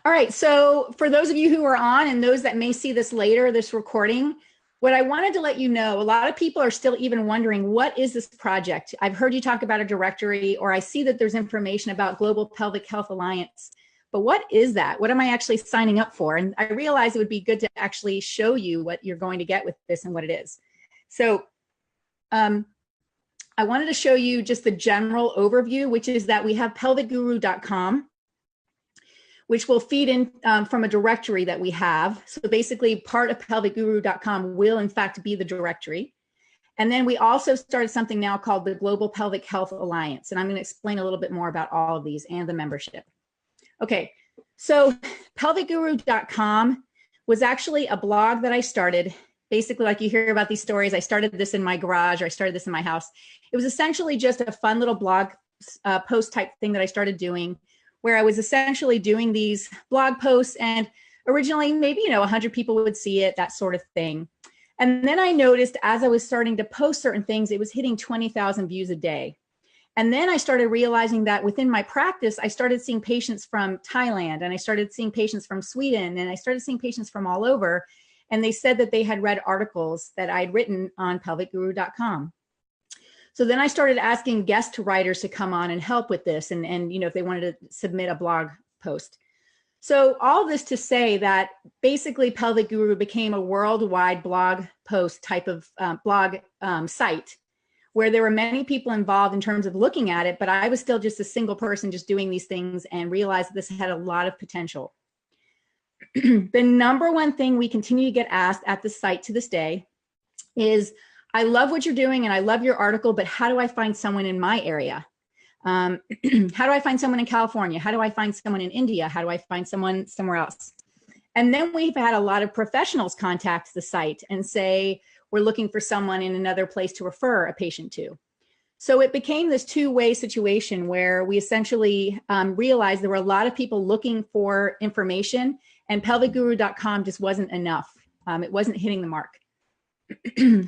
All right, so for those of you who are on and those that may see this later, this recording, what I wanted to let you know, a lot of people are still even wondering, what is this project? I've heard you talk about a directory, or I see that there's information about Global Pelvic Health Alliance, but what is that? What am I actually signing up for? And I realized it would be good to actually show you what you're going to get with this and what it is. So I wanted to show you just the general overview, which is that we have pelvicguru.com, which will feed in from a directory that we have. So basically part of pelvicguru.com will in fact be the directory. And then we also started something now called the Global Pelvic Health Alliance. And I'm gonna explain a little bit more about all of these and the membership. Okay, so pelvicguru.com was actually a blog that I started. Basically, like you hear about these stories, I started this in my garage, or I started this in my house. It was essentially just a fun little blog post type thing that I started doing, where I was essentially doing these blog posts, and originally maybe 100 people would see it, that sort of thing. And then I noticed as I was starting to post certain things, it was hitting 20,000 views a day. And then I started realizing that within my practice, I started seeing patients from Thailand, and I started seeing patients from Sweden, and I started seeing patients from all over. And they said that they had read articles that I'd written on pelvicguru.com. So then I started asking guest writers to come on and help with this, and if they wanted to submit a blog post. So all this to say that basically Pelvic Guru became a worldwide blog post type of blog site, where there were many people involved in terms of looking at it, but I was still just a single person just doing these things, and realized this had a lot of potential. The number one thing we continue to get asked at the site to this day is, I love what you're doing and I love your article, but how do I find someone in my area? How do I find someone in California? How do I find someone in India? How do I find someone somewhere else? And then we've had a lot of professionals contact the site and say, we're looking for someone in another place to refer a patient to. So it became this two-way situation where we essentially realized there were a lot of people looking for information, and pelvicguru.com just wasn't enough. It wasn't hitting the mark.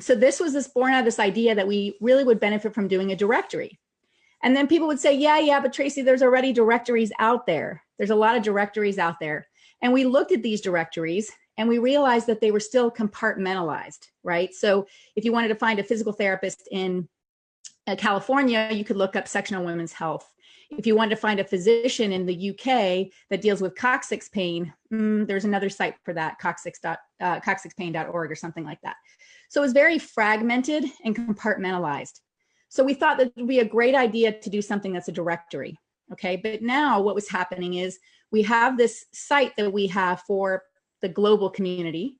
So this was born out of this idea that we really would benefit from doing a directory. And then people would say, yeah, but Tracy, there's already directories out there. There's a lot of directories out there. And we looked at these directories and we realized that they were still compartmentalized, right? So if you wanted to find a physical therapist in California, you could look up Section on Women's Health. If you wanted to find a physician in the UK that deals with coccyx pain, there's another site for that, coccyxpain.org or something like that. So it was very fragmented and compartmentalized. So we thought that it would be a great idea to do something that's a directory, okay? But now what was happening is we have this site that we have for the global community,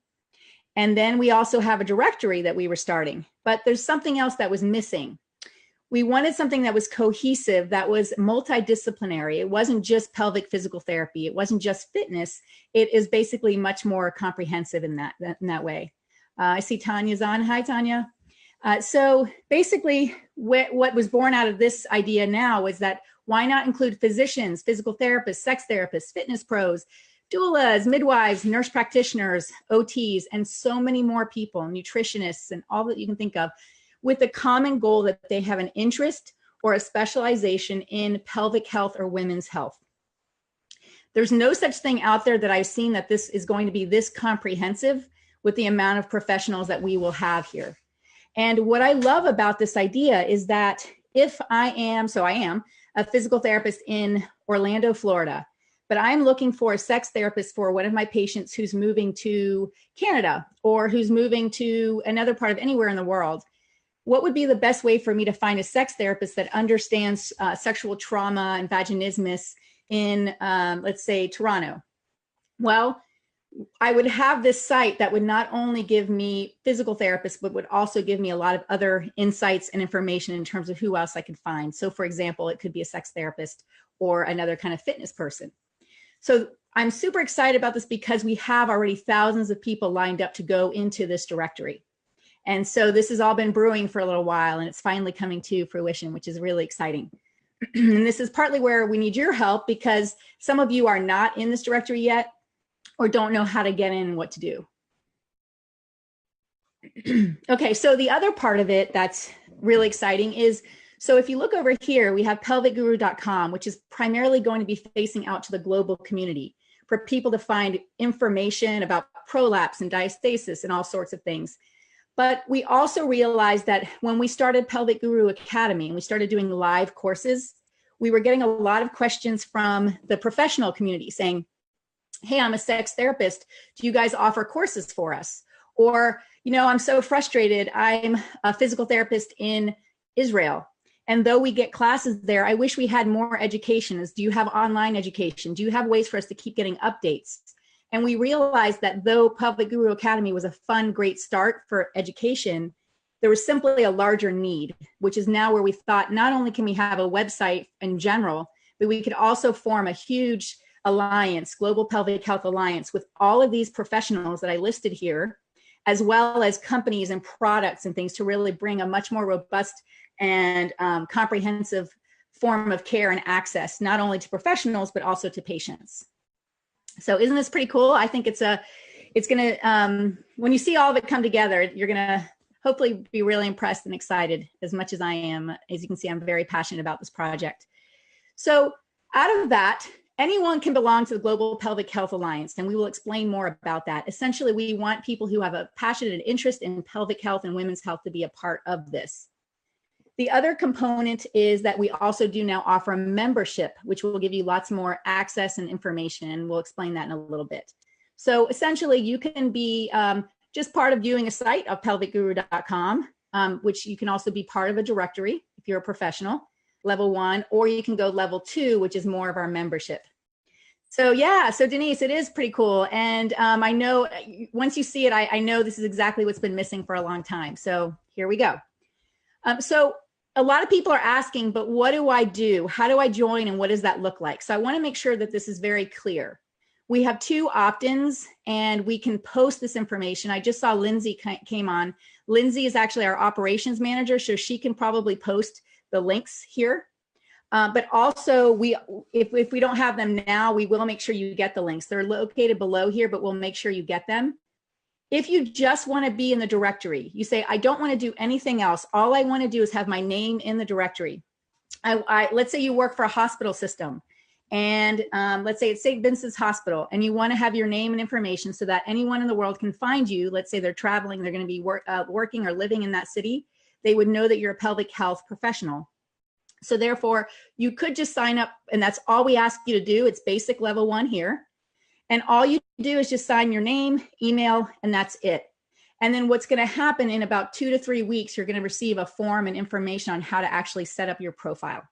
and then we also have a directory that we were starting, but there's something else that was missing. We wanted something that was cohesive, that was multidisciplinary. It wasn't just pelvic physical therapy. It wasn't just fitness. It is basically much more comprehensive in that way. I see Tanya's on. Hi, Tanya. So basically what was born out of this idea now is that why not include physicians, physical therapists, sex therapists, fitness pros, doulas, midwives, nurse practitioners, OTs, and so many more people, nutritionists, and all that you can think of, with the common goal that they have an interest or a specialization in pelvic health or women's health. There's no such thing out there that I've seen that this is going to be this comprehensive with the amount of professionals that we will have here. And what I love about this idea is that if I am a physical therapist in Orlando, Florida, but I'm looking for a sex therapist for one of my patients who's moving to Canada or who's moving to another part of anywhere in the world, what would be the best way for me to find a sex therapist that understands sexual trauma and vaginismus in, let's say, Toronto? Well, I would have this site that would not only give me physical therapists, but would also give me a lot of other insights and information in terms of who else I could find. So for example, it could be a sex therapist or another kind of fitness person. So I'm super excited about this because we have already thousands of people lined up to go into this directory. And so this has all been brewing for a little while, and it's finally coming to fruition, which is really exciting. And this is partly where we need your help, because some of you are not in this directory yet or don't know how to get in and what to do. Okay, so the other part of it that's really exciting is, so if you look over here, we have pelvicguru.com, which is primarily going to be facing out to the global community, for people to find information about prolapse and diastasis and all sorts of things. But we also realized that when we started Pelvic Guru Academy and we started doing live courses, we were getting a lot of questions from the professional community saying, hey, I'm a sex therapist. Do you guys offer courses for us? Or, I'm so frustrated. I'm a physical therapist in Israel. And though we get classes there, I wish we had more education. Do you have online education? Do you have ways for us to keep getting updates? And we realized that though Pelvic Guru Academy was a fun, great start for education, there was simply a larger need, which is now where we thought not only can we have a website in general, but we could also form a huge alliance, Global Pelvic Health Alliance, with all of these professionals that I listed here, as well as companies and products and things to really bring a much more robust and comprehensive form of care and access, not only to professionals, but also to patients. So isn't this pretty cool? I think it's gonna, when you see all of it come together, you're gonna hopefully be really impressed and excited as much as I am. As you can see, I'm very passionate about this project. So out of that, anyone can belong to the Global Pelvic Health Alliance, and we will explain more about that. Essentially, we want people who have a passionate interest in pelvic health and women's health to be a part of this. The other component is that we also do now offer a membership, which will give you lots more access and information, and we'll explain that in a little bit. So essentially, you can be just part of viewing a site of pelvicguru.com, which you can also be part of a directory if you're a professional, level 1, or you can go level 2, which is more of our membership. So yeah, so Denise, it is pretty cool. And I know once you see it, I know this is exactly what's been missing for a long time. So here we go. So a lot of people are asking, but what do I do? How do I join? And what does that look like? So I want to make sure that this is very clear. We have 2 opt-ins and we can post this information. I just saw Lindsay came on. Lindsay is actually our operations manager, so she can probably post the links here. But also if we don't have them now, we will make sure you get the links. They're located below here, but we'll make sure you get them. If you just want to be in the directory, you say, I don't want to do anything else. All I want to do is have my name in the directory. Let's say you work for a hospital system and let's say it's St. Vincent's Hospital and you want to have your name and information so that anyone in the world can find you. Let's say they're traveling, they're going to be working or living in that city. They would know that you're a pelvic health professional. So therefore you could just sign up and that's all we ask you to do. It's basic level 1 here. And all you do is just sign your name, email, and that's it. And then what's going to happen in about 2 to 3 weeks, you're going to receive a form and information on how to actually set up your profile.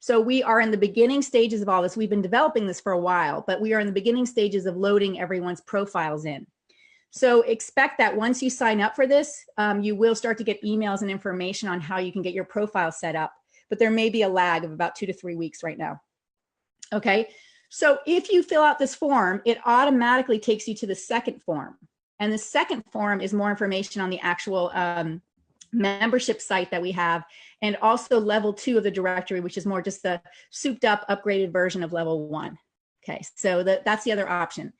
So we are in the beginning stages of all this. We've been developing this for a while, but we are in the beginning stages of loading everyone's profiles in. So expect that once you sign up for this, you will start to get emails and information on how you can get your profile set up. But there may be a lag of about 2 to 3 weeks right now. Okay. So if you fill out this form, it automatically takes you to the second form. And the second form is more information on the actual membership site that we have, and also level 2 of the directory, which is more just the souped up, upgraded version of level 1. Okay, so that's the other option.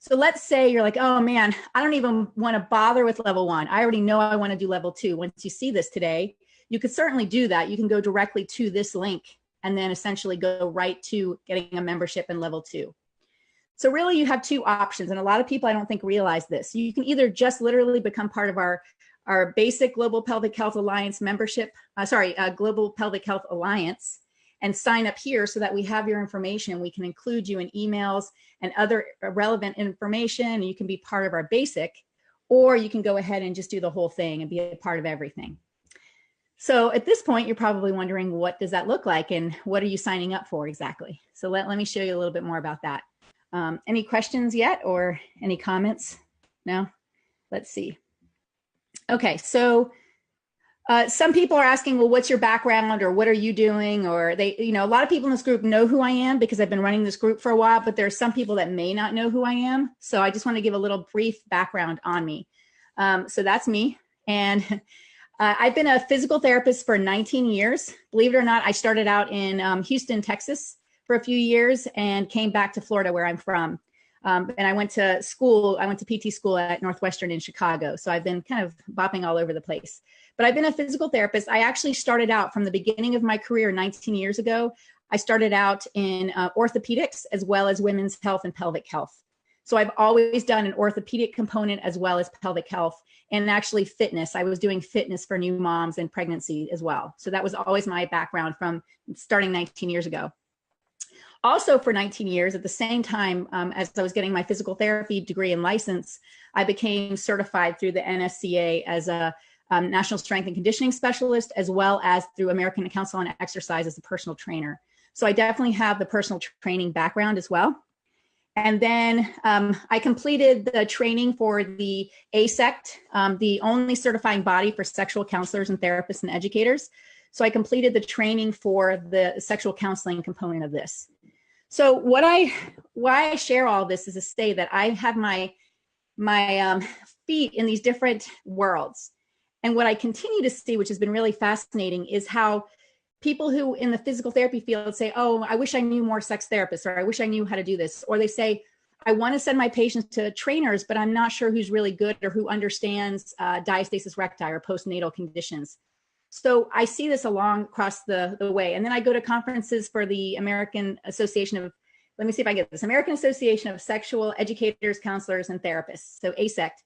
So let's say you're like, oh man, I don't even want to bother with level 1. I already know I want to do level 2. Once you see this today, you could certainly do that. You can go directly to this link and then essentially go right to getting a membership in level 2. So really you have 2 options. And a lot of people I don't think realize this. You can either just literally become part of our basic Global Pelvic Health Alliance membership, Global Pelvic Health Alliance, and sign up here so that we have your information. We can include you in emails and other relevant information, and you can be part of our basic, or you can go ahead and just do the whole thing and be a part of everything. So at this point, you're probably wondering, what does that look like and what are you signing up for exactly? So let me show you a little bit more about that. Any questions yet or any comments? No? Let's see. Okay, so some people are asking, well, what's your background or what are you doing? Or a lot of people in this group know who I am because I've been running this group for a while, but there are some people that may not know who I am. So I just want to give a little brief background on me. So that's me. And I've been a physical therapist for 19 years. Believe it or not, I started out in Houston, Texas for a few years and came back to Florida where I'm from. And I went to school, I went to PT school at Northwestern in Chicago. So I've been kind of bopping all over the place. But I've been a physical therapist. I actually started out from the beginning of my career 19 years ago. I started out in orthopedics as well as women's health and pelvic health. So I've always done an orthopedic component as well as pelvic health, and actually fitness. I was doing fitness for new moms and pregnancy as well. So that was always my background from starting 19 years ago. Also for 19 years, at the same time as I was getting my physical therapy degree and license, I became certified through the NSCA as a National Strength and Conditioning Specialist, as well as through American Council on Exercise as a personal trainer. So I definitely have the personal training background as well. And then I completed the training for the ASECT, the only certifying body for sexual counselors and therapists and educators. So I completed the training for the sexual counseling component of this. So why I share all this is to say that I have my feet in these different worlds. And what I continue to see, which has been really fascinating, is how people who in the physical therapy field say, oh, I wish I knew more sex therapists, or I wish I knew how to do this. Or they say, I want to send my patients to trainers, but I'm not sure who's really good or who understands diastasis recti or postnatal conditions. So I see this across the way. And then I go to conferences for the American Association of, let me see if I get this, American Association of Sexual Educators, Counselors, and Therapists, so ASECT.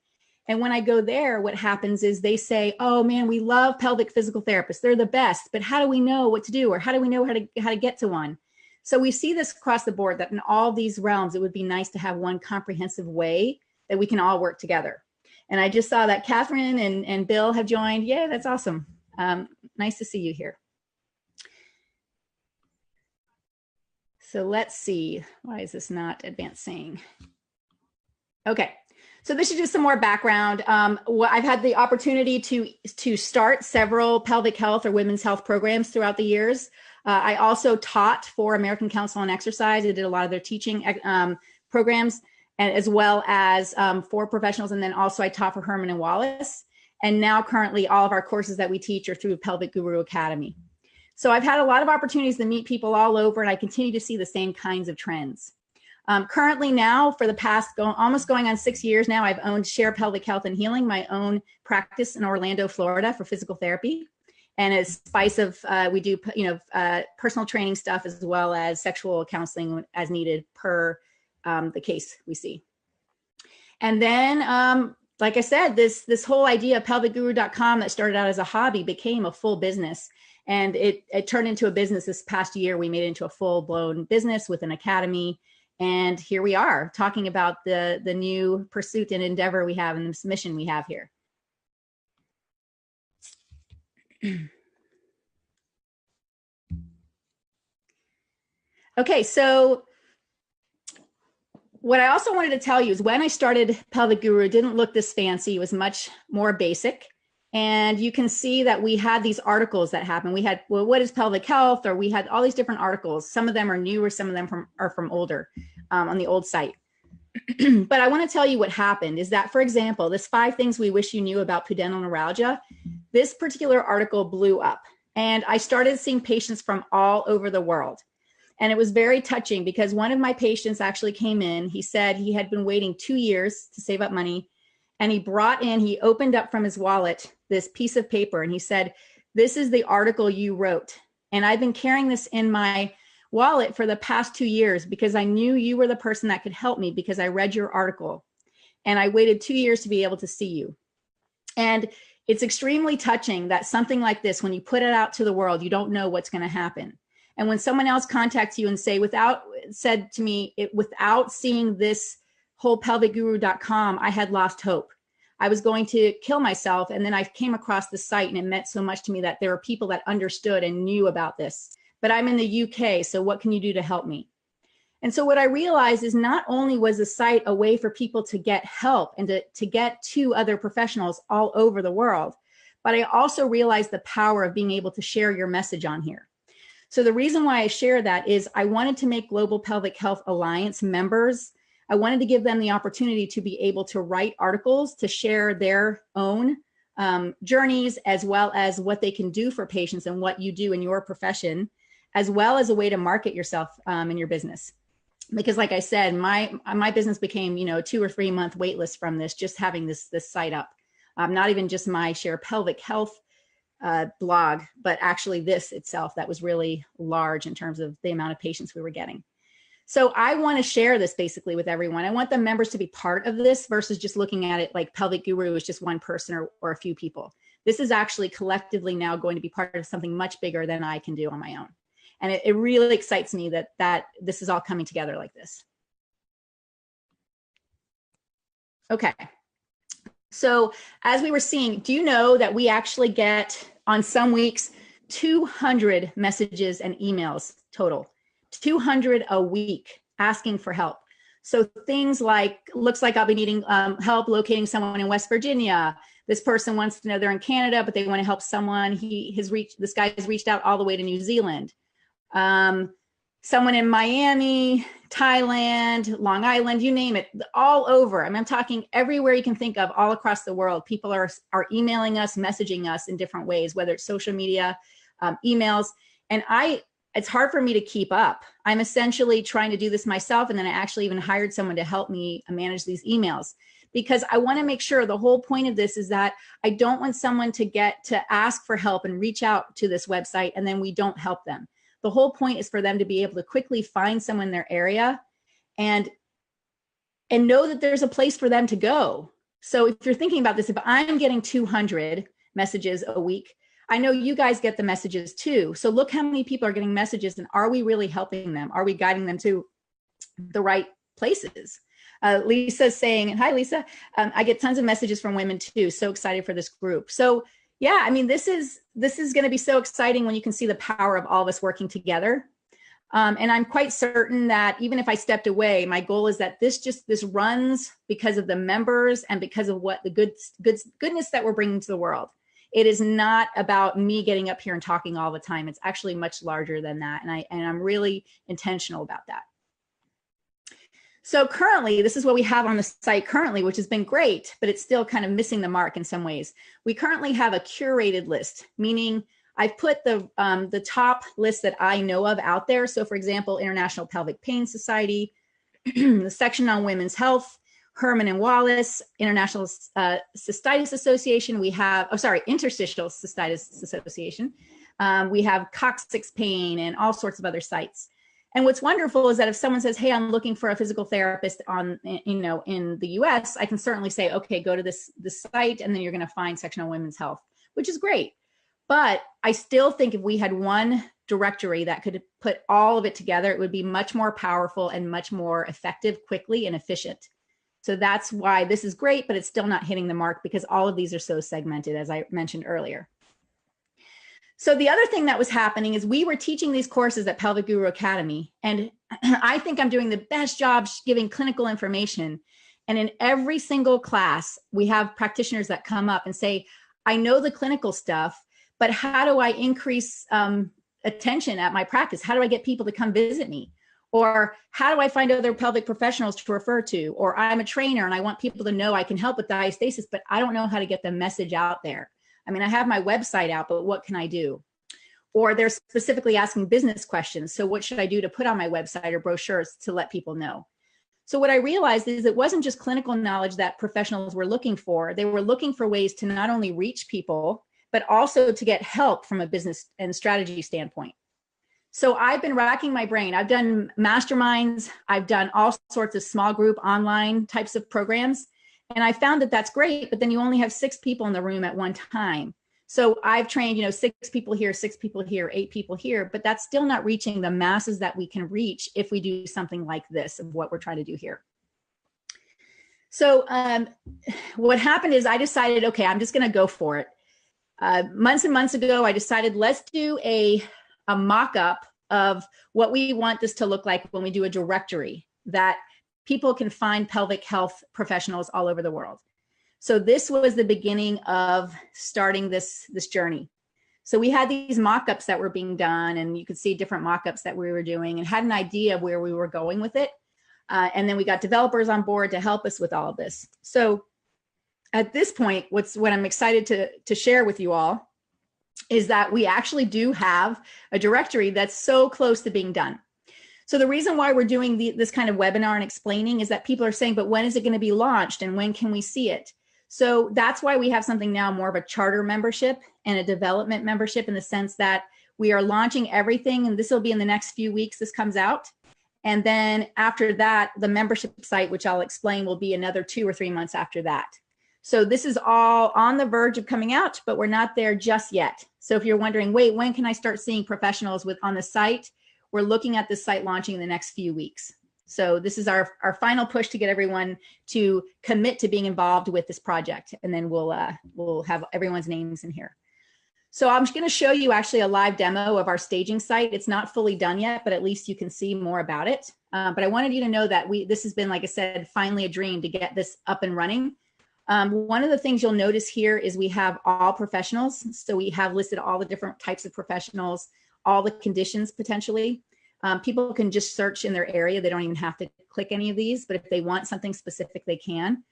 And when I go there, what happens is they say, oh man, we love pelvic physical therapists. They're the best, but how do we know what to do? Or how do we know how to get to one? So we see this across the board, that in all these realms, it would be nice to have one comprehensive way that we can all work together. And I just saw that Catherine and Bill have joined. Yeah, that's awesome. Nice to see you here. So let's see. Why is this not advancing? Okay. So this is just some more background. I've had the opportunity to start several pelvic health or women's health programs throughout the years. I also taught for American Council on Exercise. I did a lot of their teaching programs, and as well as for professionals. And then also I taught for Herman and Wallace. And now currently all of our courses that we teach are through Pelvic Guru Academy. So I've had a lot of opportunities to meet people all over, and I continue to see the same kinds of trends. Currently now, for the past almost going on 6 years now, I've owned Share Pelvic Health and Healing, my own practice in Orlando, Florida, for physical therapy. And as spice of, we do, personal training stuff as well as sexual counseling as needed per the case we see. And then, like I said, this whole idea of pelvicguru.com that started out as a hobby became a full business. And it turned into a business this past year. We made it into a full-blown business with an academy. And here we are talking about the new pursuit and endeavor we have and this mission we have here. Okay, so what I also wanted to tell you is when I started Pelvic Guru, it didn't look this fancy. It was much more basic. And you can see that we had these articles that happened. We had, well, what is pelvic health? Or we had all these different articles. Some of them are newer, some of them are from older on the old site. But I want to tell you what happened is that, for example, this 5 things we wish you knew about pudendal neuralgia, this particular article blew up. And I started seeing patients from all over the world. And it was very touching because one of my patients actually came in. He said he had been waiting 2 years to save up money. And he opened up from his wallet this piece of paper and he said, this is the article you wrote. And I've been carrying this in my wallet for the past 2 years because I knew you were the person that could help me because I read your article. And I waited 2 years to be able to see you. And it's extremely touching that something like this, when you put it out to the world, you don't know what's going to happen. And when someone else contacts you and said to me, without seeing this whole pelvicguru.com, I had lost hope. I was going to kill myself. And then I came across the site and it meant so much to me that there were people that understood and knew about this. But I'm in the UK, so what can you do to help me? And so what I realized is not only was the site a way for people to get help and to get to other professionals all over the world, but I also realized the power of being able to share your message on here. So the reason why I share that is I wanted to make Global Pelvic Health Alliance members. I wanted to give them the opportunity to be able to write articles to share their own journeys, as well as what they can do for patients and what you do in your profession, as well as a way to market yourself in your business. Because like I said, my business became, a 2 or 3 month wait list from this, just having this site up. Not even just my Share Pelvic Health blog, but actually this itself that was really large in terms of the amount of patients we were getting. So I want to share this basically with everyone. I want the members to be part of this versus just looking at it like Pelvic Guru is just one person or a few people. This is actually collectively now going to be part of something much bigger than I can do on my own. And it really excites me that this is all coming together like this. Okay. So as we were seeing, do you know that we actually get on some weeks 200 messages and emails total, 200 a week asking for help. So things like, looks like I'll be needing help locating someone in West Virginia. This person wants to know they're in Canada, but they want to help someone. This guy has reached out all the way to New Zealand. Someone in Miami, Thailand, Long Island, you name it, all over. I mean, I'm talking everywhere you can think of, all across the world. People are emailing us, messaging us in different ways, whether it's social media, emails. And it's hard for me to keep up. I'm essentially trying to do this myself. And then I actually even hired someone to help me manage these emails, because I want to make sure the whole point of this is that I don't want someone to get to ask for help and reach out to this website and then we don't help them. The whole point is for them to be able to quickly find someone in their area and know that there's a place for them to go. So if you're thinking about this, if I'm getting 200 messages a week, I know you guys get the messages too. So look how many people are getting messages, and are we really helping them? Are we guiding them to the right places? Lisa's saying, hi, Lisa, I get tons of messages from women too. So excited for this group. So yeah, I mean, this is going to be so exciting when you can see the power of all of us working together. And I'm quite certain that even if I stepped away, my goal is that this runs because of the members and because of what the goodness that we're bringing to the world. It is not about me getting up here and talking all the time. It's actually much larger than that. And I'm really intentional about that. So currently, this is what we have on the site currently, which has been great, but it's still kind of missing the mark in some ways. We currently have a curated list, meaning I've put the top list that I know of out there. So for example, International Pelvic Pain Society, the section on women's health, Herman and Wallace, International Cystitis Association. We have, Interstitial Cystitis Association. We have coccyx pain and all sorts of other sites. And what's wonderful is that if someone says, hey, I'm looking for a physical therapist in the US, I can certainly say, okay, go to this site, and then you're going to find section on women's health, which is great. But I still think if we had one directory that could put all of it together, it would be much more powerful and much more effective, quickly and efficient. So that's why this is great, but it's still not hitting the mark because all of these are so segmented, as I mentioned earlier. So the other thing that was happening is we were teaching these courses at Pelvic Guru Academy, and I think I'm doing the best job giving clinical information. And in every single class, we have practitioners that come up and say, I know the clinical stuff, but how do I increase attention at my practice? How do I get people to come visit me? Or how do I find other pelvic professionals to refer to? Or I'm a trainer and I want people to know I can help with diastasis, but I don't know how to get the message out there. I mean, I have my website out, but what can I do? Or they're specifically asking business questions. So what should I do to put on my website or brochures to let people know? So what I realized is it wasn't just clinical knowledge that professionals were looking for. They were looking for ways to not only reach people, but also to get help from a business and strategy standpoint. So I've been racking my brain. I've done masterminds. I've done all sorts of small group online types of programs. And I found that that's great, but then you only have 6 people in the room at one time. So I've trained, 6 people here, 6 people here, 8 people here, but that's still not reaching the masses that we can reach if we do something like this of what we're trying to do here. So what happened is I decided, okay, I'm just going to go for it. Months and months ago, I decided let's do a mock-up of what we want this to look like when we do a directory that people can find pelvic health professionals all over the world. So this was the beginning of starting this journey. So we had these mock-ups that were being done, and you could see different mock-ups that we were doing and had an idea of where we were going with it. And then we got developers on board to help us with all of this. So at this point, what I'm excited to share with you all is that we actually do have a directory that's so close to being done. So the reason why we're doing this kind of webinar and explaining is that people are saying, but when is it going to be launched and when can we see it? So that's why we have something now more of a charter membership and a development membership, in the sense that we are launching everything, and this will be in the next few weeks this comes out. And then after that, the membership site, which I'll explain, will be another 2 or 3 months after that. So this is all on the verge of coming out, but we're not there just yet. So if you're wondering, wait, when can I start seeing professionals on the site? We're looking at this site launching in the next few weeks. So this is our final push to get everyone to commit to being involved with this project. And then we'll have everyone's names in here. So I'm going to show you actually a live demo of our staging site. It's not fully done yet, but at least you can see more about it. But I wanted you to know that this has been, like I said, finally a dream to get this up and running. One of the things you'll notice here is we have all professionals. So we have listed all the different types of professionals, all the conditions potentially. People can just search in their area. They don't even have to click any of these, but if they want something specific, they can.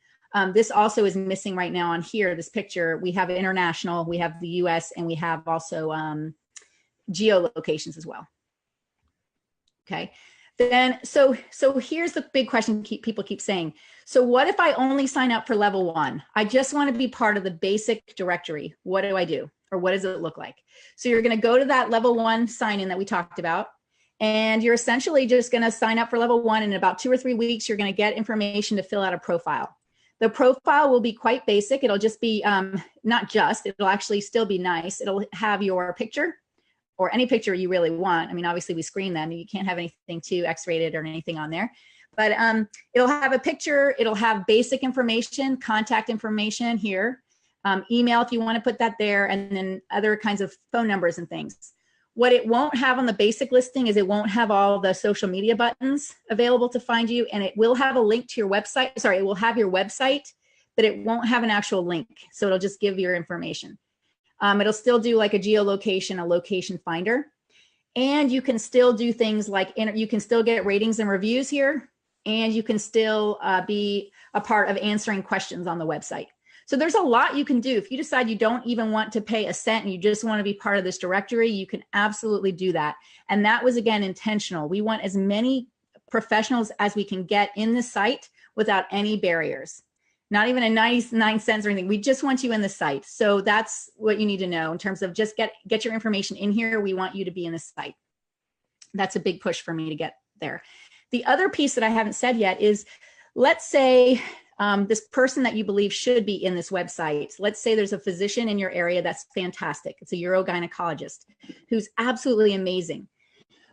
This also is missing right now on here, this picture. We have international, we have the US, and we have also geolocations as well. Okay, then so here's the big question people keep saying. So what if I only sign up for level 1? I just want to be part of the basic directory. What do I do? Or what does it look like? So you're going to go to that level 1 sign in that we talked about. And you're essentially just going to sign up for level 1. And in about 2 or 3 weeks, you're going to get information to fill out a profile. The profile will be quite basic. It'll just be, it'll actually still be nice. It'll have your picture or any picture you really want. I mean, obviously we screen them. You can't have anything too X-rated or anything on there. But it'll have a picture. It'll have basic information, contact information here, email if you want to put that there, and then other kinds of phone numbers and things. What it won't have on the basic listing is it won't have all the social media buttons available to find you, and it will have a link to your website. Sorry, it will have your website, but it won't have an actual link. So it'll just give your information. It'll still do like a geolocation, a location finder. And you can still do things like, you can still get ratings and reviews here, and you can still be a part of answering questions on the website. So there's a lot you can do. If you decide you don't even want to pay a cent and you just want to be part of this directory, you can absolutely do that. And that was, again, intentional. We want as many professionals as we can get in the site without any barriers, not even a 99 cents or anything. We just want you in the site. So that's what you need to know in terms of just get your information in here. We want you to be in the site. That's a big push for me to get there. The other piece that I haven't said yet is, let's say this person that you believe should be in this website. Let's say there's a physician in your area that's fantastic. It's a urogynecologist who's absolutely amazing.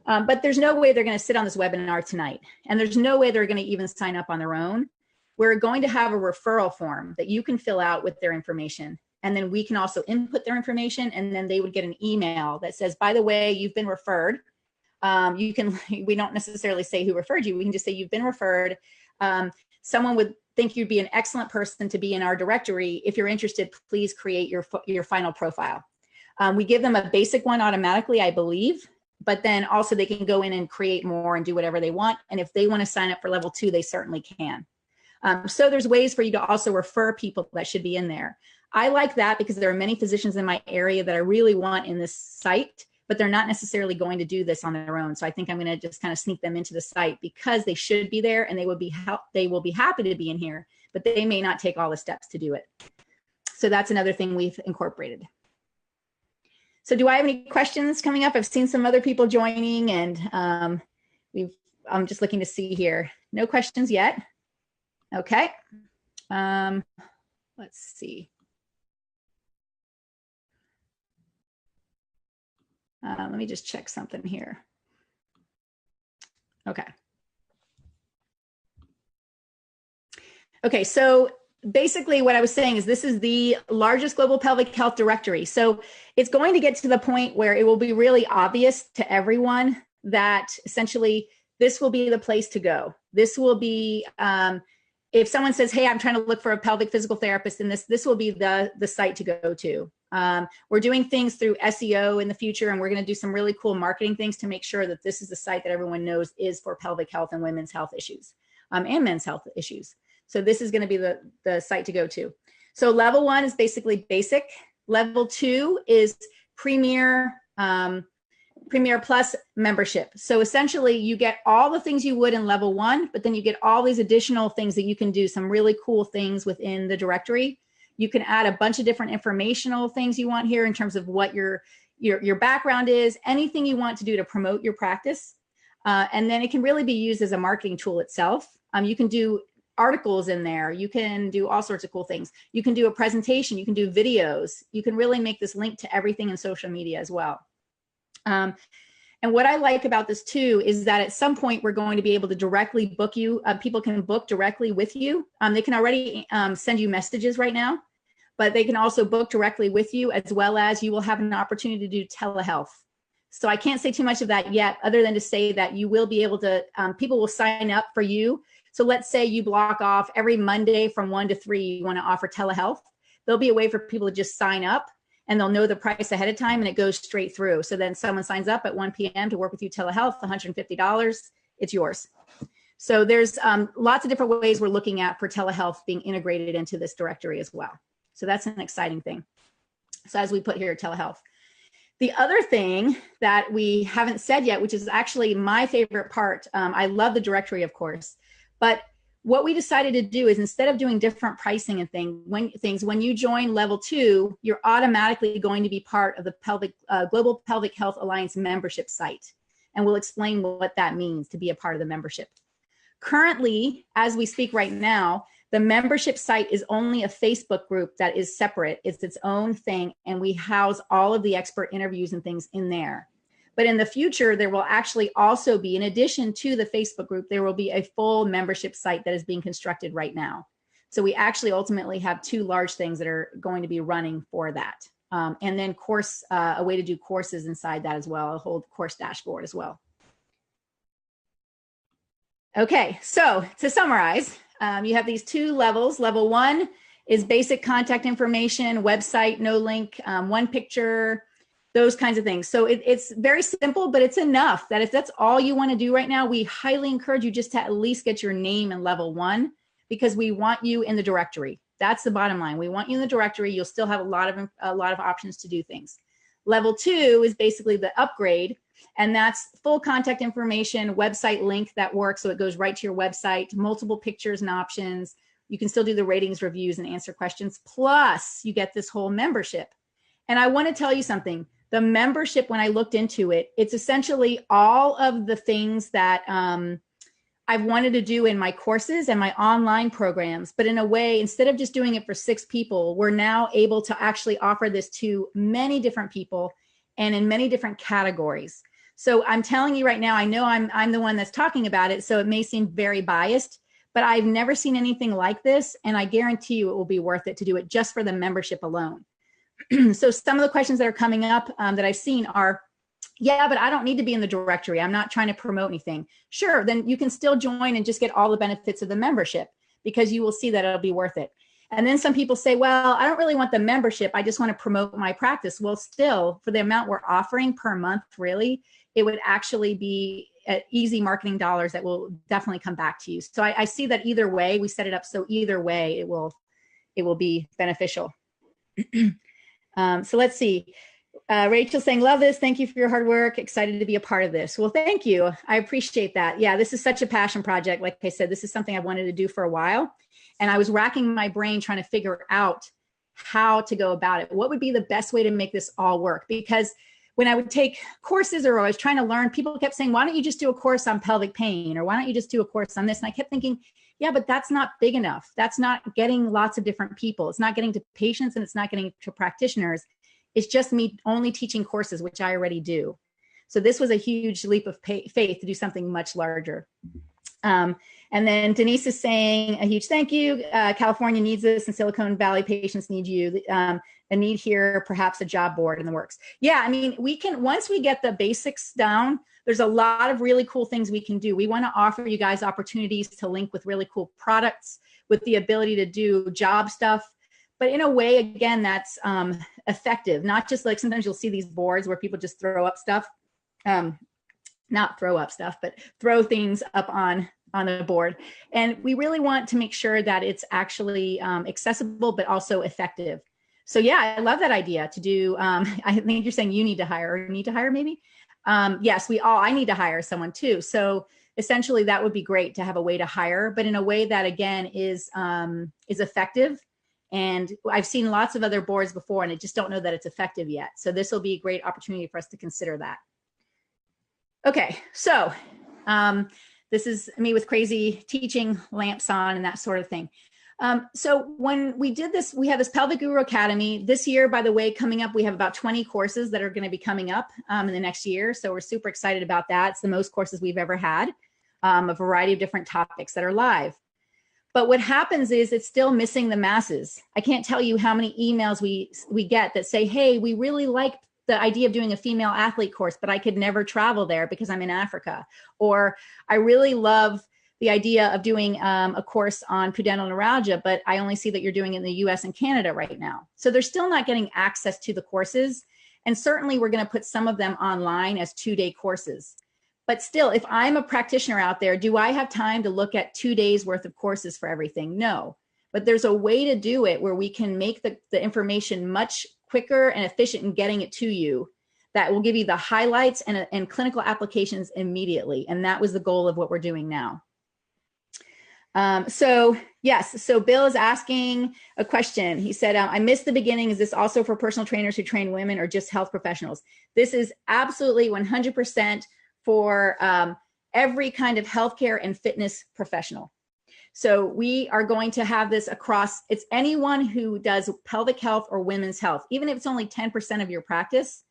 But there's no way they're going to sit on this webinar tonight. And there's no way they're going to even sign up on their own. We're going to have a referral form that you can fill out with their information. And then we can also input their information. And then they would get an email that says, by the way, you've been referred. We don't necessarily say who referred you. We can just say you've been referred. Someone would think you'd be an excellent person to be in our directory. If you're interested, please create your final profile. We give them a basic one automatically, I believe, but then also they can go in and create more and do whatever they want. And if they want to sign up for level 2, they certainly can. So there's ways for you to also refer people that should be in there. I like that because there are many physicians in my area that I really want in this site, but they're not necessarily going to do this on their own. So I think I'm going to just kind of sneak them into the site because they should be there and they will be happy to be in here, but they may not take all the steps to do it. So that's another thing we've incorporated. So do I have any questions coming up? I've seen some other people joining, and I'm just looking to see here. No questions yet. Okay. Let's see. Let me just check something here. Okay. Okay, so basically what I was saying is this is the largest global pelvic health directory. So it's going to get to the point where it will be really obvious to everyone that essentially this will be the place to go. This will be, if someone says, hey, I'm trying to look for a pelvic physical therapist, and this will be the site to go to. We're doing things through SEO in the future, and we're going to do some really cool marketing things to make sure that this is the site that everyone knows is for pelvic health and women's health issues, and men's health issues. So this is going to be the site to go to. So level 1 is basically basic. Level 2 is Premier Plus membership. So essentially you get all the things you would in level 1, but then you get all these additional things that you can do, some really cool things within the directory. You can add a bunch of different informational things you want here in terms of what your background is, anything you want to do to promote your practice. And then it can really be used as a marketing tool itself. You can do articles in there. You can do all sorts of cool things. You can do a presentation. You can do videos. You can really make this link to everything in social media as well. And what I like about this too is that at some point we're going to be able to directly book you. People can book directly with you. They can already send you messages right now, but they can also book directly with you, as well as you will have an opportunity to do telehealth. So I can't say too much of that yet, other than to say that you will be able to, people will sign up for you. So let's say you block off every Monday from 1 to 3, you want to offer telehealth. There'll be a way for people to just sign up, and they'll know the price ahead of time, and it goes straight through. So then someone signs up at 1 p.m. to work with you telehealth, $150, it's yours. So there's lots of different ways we're looking at for telehealth being integrated into this directory as well. So that's an exciting thing. So as we put here, telehealth. The other thing that we haven't said yet, which is actually my favorite part, I love the directory, of course, but what we decided to do is, instead of doing different pricing and when you join level 2, you're automatically going to be part of the Global Pelvic Health Alliance membership site. And we'll explain what that means to be a part of the membership. Currently, as we speak right now, the membership site is only a Facebook group that is separate. It's its own thing, and we house all of the expert interviews and things in there. But in the future, there will actually also be, in addition to the Facebook group, there will be a full membership site that is being constructed right now. So we actually ultimately have 2 large things that are going to be running for that. And then a way to do courses inside that as well, a whole course dashboard as well. Okay, so to summarize, you have these 2 levels. Level 1 is basic contact information, website, no link, 1 picture, those kinds of things. So it's very simple, but it's enough that if that's all you want to do right now, we highly encourage you just to at least get your name in level 1, because we want you in the directory. That's the bottom line. We want you in the directory. You'll still have a lot of options to do things. Level 2 is basically the upgrade, and that's full contact information, website link that works, so it goes right to your website, multiple pictures and options. You can still do the ratings, reviews, and answer questions. Plus, you get this whole membership. And I want to tell you something. The membership, when I looked into it, it's essentially all of the things that I've wanted to do in my courses and my online programs. But in a way, instead of just doing it for 6 people, we're now able to actually offer this to many different people and in many different categories. So I'm telling you right now, I know I'm the one that's talking about it, so it may seem very biased, but I've never seen anything like this. And I guarantee you it will be worth it to do it just for the membership alone. So some of the questions that are coming up that I've seen are, yeah, but I don't need to be in the directory. I'm not trying to promote anything. Sure, then you can still join and just get all the benefits of the membership, because you will see that it'll be worth it. And then some people say, well, I don't really want the membership. I just want to promote my practice. Well, still, for the amount we're offering per month, really, it would actually be easy marketing dollars that will definitely come back to you. So I see that either way, we set it up so either way it will be beneficial. So let's see. Rachel saying, love this. Thank you for your hard work. Excited to be a part of this. Well, thank you. I appreciate that. Yeah, this is such a passion project. Like I said, this is something I've wanted to do for a while. And I was racking my brain trying to figure out how to go about it. What would be the best way to make this all work? Because when I would take courses or I was trying to learn, people kept saying, why don't you just do a course on pelvic pain? Or why don't you just do a course on this? And I kept thinking, yeah, but that's not big enough. That's not getting lots of different people. It's not getting to patients and it's not getting to practitioners. It's just me only teaching courses, which I already do. So this was a huge leap of faith to do something much larger. And then Denise is saying a huge thank you. California needs this and Silicon Valley patients need you. A need here, perhaps a job board in the works. Yeah, I mean, we can, once we get the basics down, there's a lot of really cool things we can do. We want to offer you guys opportunities to link with really cool products, with the ability to do job stuff, but in a way, again, that's effective. Not just like sometimes you'll see these boards where people just throw up stuff, not throw up stuff, but throw things up on the board. And we really want to make sure that it's actually accessible, but also effective. So yeah, I love that idea to do. I think you're saying you need to hire, or need to hire maybe. Yes, I need to hire someone too. So essentially that would be great to have a way to hire, but in a way that again is effective And I've seen lots of other boards before, and I just don't know that it's effective yet. So this will be a great opportunity for us to consider that. Okay, so this is me with crazy teaching lamps on and that sort of thing. So when we did this, we have this Pelvic Guru Academy. This year, by the way, coming up, we have about 20 courses that are going to be coming up in the next year. So we're super excited about that. It's the most courses we've ever had, a variety of different topics that are live. But what happens is it's still missing the masses. I can't tell you how many emails we get that say, hey, we really like the idea of doing a female athlete course, but I could never travel there because I'm in Africa. Or I really love the idea of doing a course on pudendal neuralgia, but I only see that you're doing it in the US and Canada right now. So they're still not getting access to the courses. And certainly we're going to put some of them online as 2-day courses. But still, if I'm a practitioner out there, do I have time to look at 2 days worth of courses for everything? No. But there's a way to do it where we can make the information much quicker and efficient in getting it to you that will give you the highlights and clinical applications immediately. And that was the goal of what we're doing now. So Bill is asking a question. He said, I missed the beginning. Is this also for personal trainers who train women or just health professionals? This is absolutely 100% for every kind of healthcare and fitness professional. So we are going to have this across, it's anyone who does pelvic health or women's health, even if it's only 10% of your practice,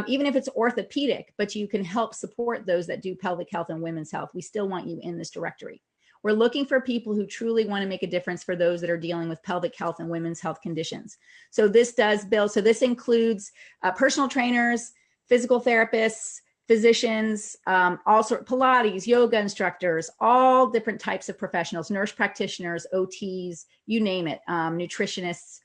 even if it's orthopedic, but you can help support those that do pelvic health and women's health. We still want you in this directory. We're looking for people who truly want to make a difference for those that are dealing with pelvic health and women's health conditions. So this does, Bill, so this includes personal trainers, physical therapists, physicians, all sorts, Pilates, yoga instructors, all different types of professionals, nurse practitioners, OTs, you name it, nutritionists.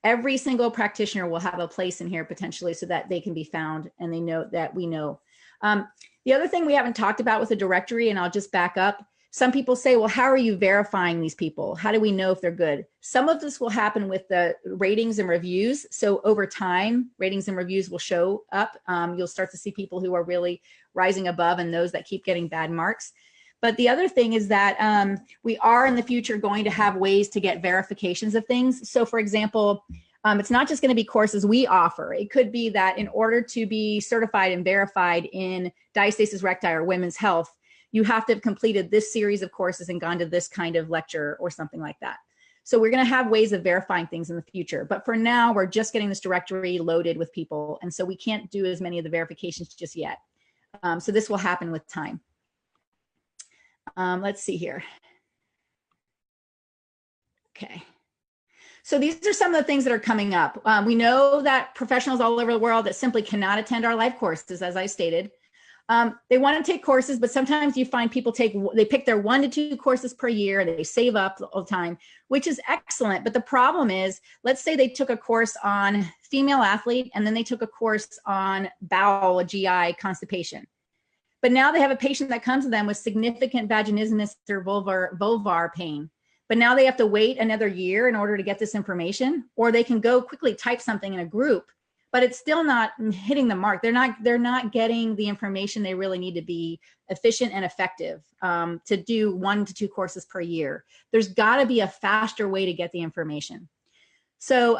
Every single practitioner will have a place in here potentially so that they can be found and they know that we know. The other thing we haven't talked about with the directory, and I'll just back up, some people say, well, how are you verifying these people? How do we know if they're good? Some of this will happen with the ratings and reviews. So over time, ratings and reviews will show up. You'll start to see people who are really rising above and those that keep getting bad marks. But the other thing is that we are in the future going to have ways to get verifications of things. So for example, it's not just going to be courses we offer. It could be that in order to be certified and verified in diastasis recti or women's health, you have to have completed this series of courses and gone to this kind of lecture or something like that. So we're going to have ways of verifying things in the future. But for now, we're just getting this directory loaded with people. And so we can't do as many of the verifications just yet. So this will happen with time. Let's see here. Okay. So these are some of the things that are coming up. We know that professionals all over the world that simply cannot attend our live courses, as I stated. They want to take courses, but sometimes you find people they pick their 1 to 2 courses per year. They save up all the time, which is excellent. But the problem is, let's say they took a course on female athlete, and then they took a course on bowel, GI, constipation. But now they have a patient that comes to them with significant vaginismus or vulvar pain. But now they have to wait another year in order to get this information, or they can go quickly type something in a group, but it's still not hitting the mark. They're not getting the information they really need to be efficient and effective to do 1 to 2 courses per year. There's got to be a faster way to get the information. So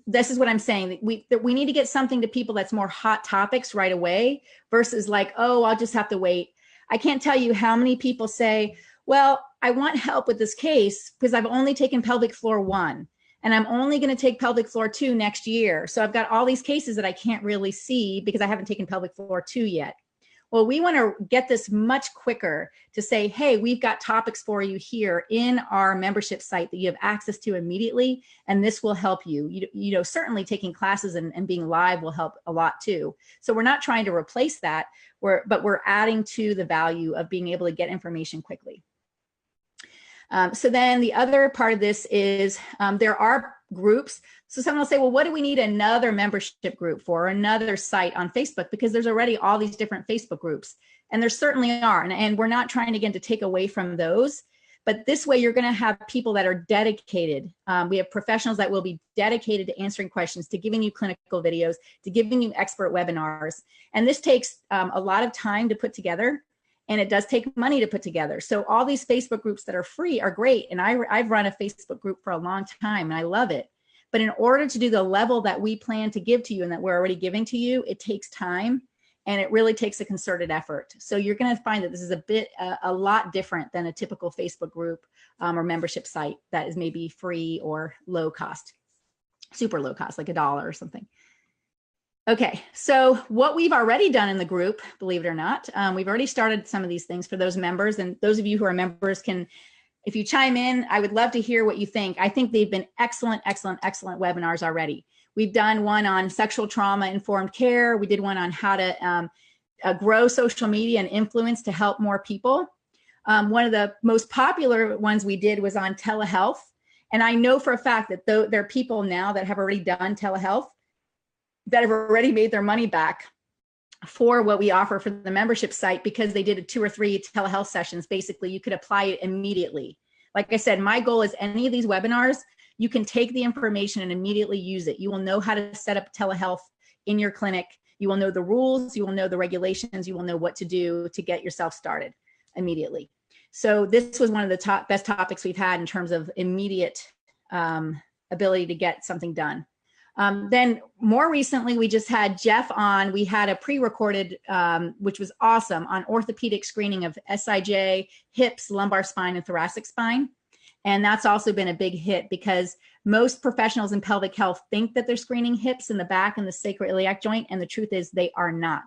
this is what I'm saying. That we need to get something to people that's more hot topics right away versus like, oh, I'll just have to wait. I can't tell you how many people say, well, I want help with this case because I've only taken pelvic floor 1. And I'm only going to take pelvic floor 2 next year. So I've got all these cases that I can't really see because I haven't taken pelvic floor 2 yet. Well, we want to get this much quicker to say, hey, we've got topics for you here in our membership site that you have access to immediately, and this will help you. You know, certainly taking classes and being live will help a lot too. So we're not trying to replace that, but we're adding to the value of being able to get information quickly. So then the other part of this is there are groups. So someone will say, well, what do we need another membership group for, another site on Facebook? Because there's already all these different Facebook groups. And there certainly are. And we're not trying, again, to take away from those. But this way, you're going to have people that are dedicated. We have professionals that will be dedicated to answering questions, to giving you clinical videos, to giving you expert webinars. And this takes a lot of time to put together. and it does take money to put together. So all these Facebook groups that are free are great. And I've run a Facebook group for a long time and I love it. But in order to do the level that we plan to give to you and that we're already giving to you, it takes time and it really takes a concerted effort. So you're going to find that this is a lot different than a typical Facebook group or membership site that is maybe free or low cost, super low cost, like $1 or something. Okay, so what we've already done in the group, believe it or not, we've already started some of these things for those members, and those of you who are members can, if you chime in, I would love to hear what you think. I think they've been excellent, excellent, excellent webinars already. We've done one on sexual trauma-informed care. We did one on how to grow social media and influence to help more people. One of the most popular ones we did was on telehealth, and I know for a fact that there are people now that have already done telehealth that have already made their money back for what we offer for the membership site because they did 2 or 3 telehealth sessions. Basically, you could apply it immediately. Like I said, my goal is any of these webinars, you can take the information and immediately use it. You will know how to set up telehealth in your clinic. You will know the rules, you will know the regulations, you will know what to do to get yourself started immediately. So this was one of the best topics we've had in terms of immediate ability to get something done. Then more recently, we just had Jeff on. We had a pre-recorded, which was awesome, on orthopedic screening of SIJ, hips, lumbar spine, and thoracic spine. And that's also been a big hit because most professionals in pelvic health think that they're screening hips in the back and the sacroiliac joint, and the truth is they are not.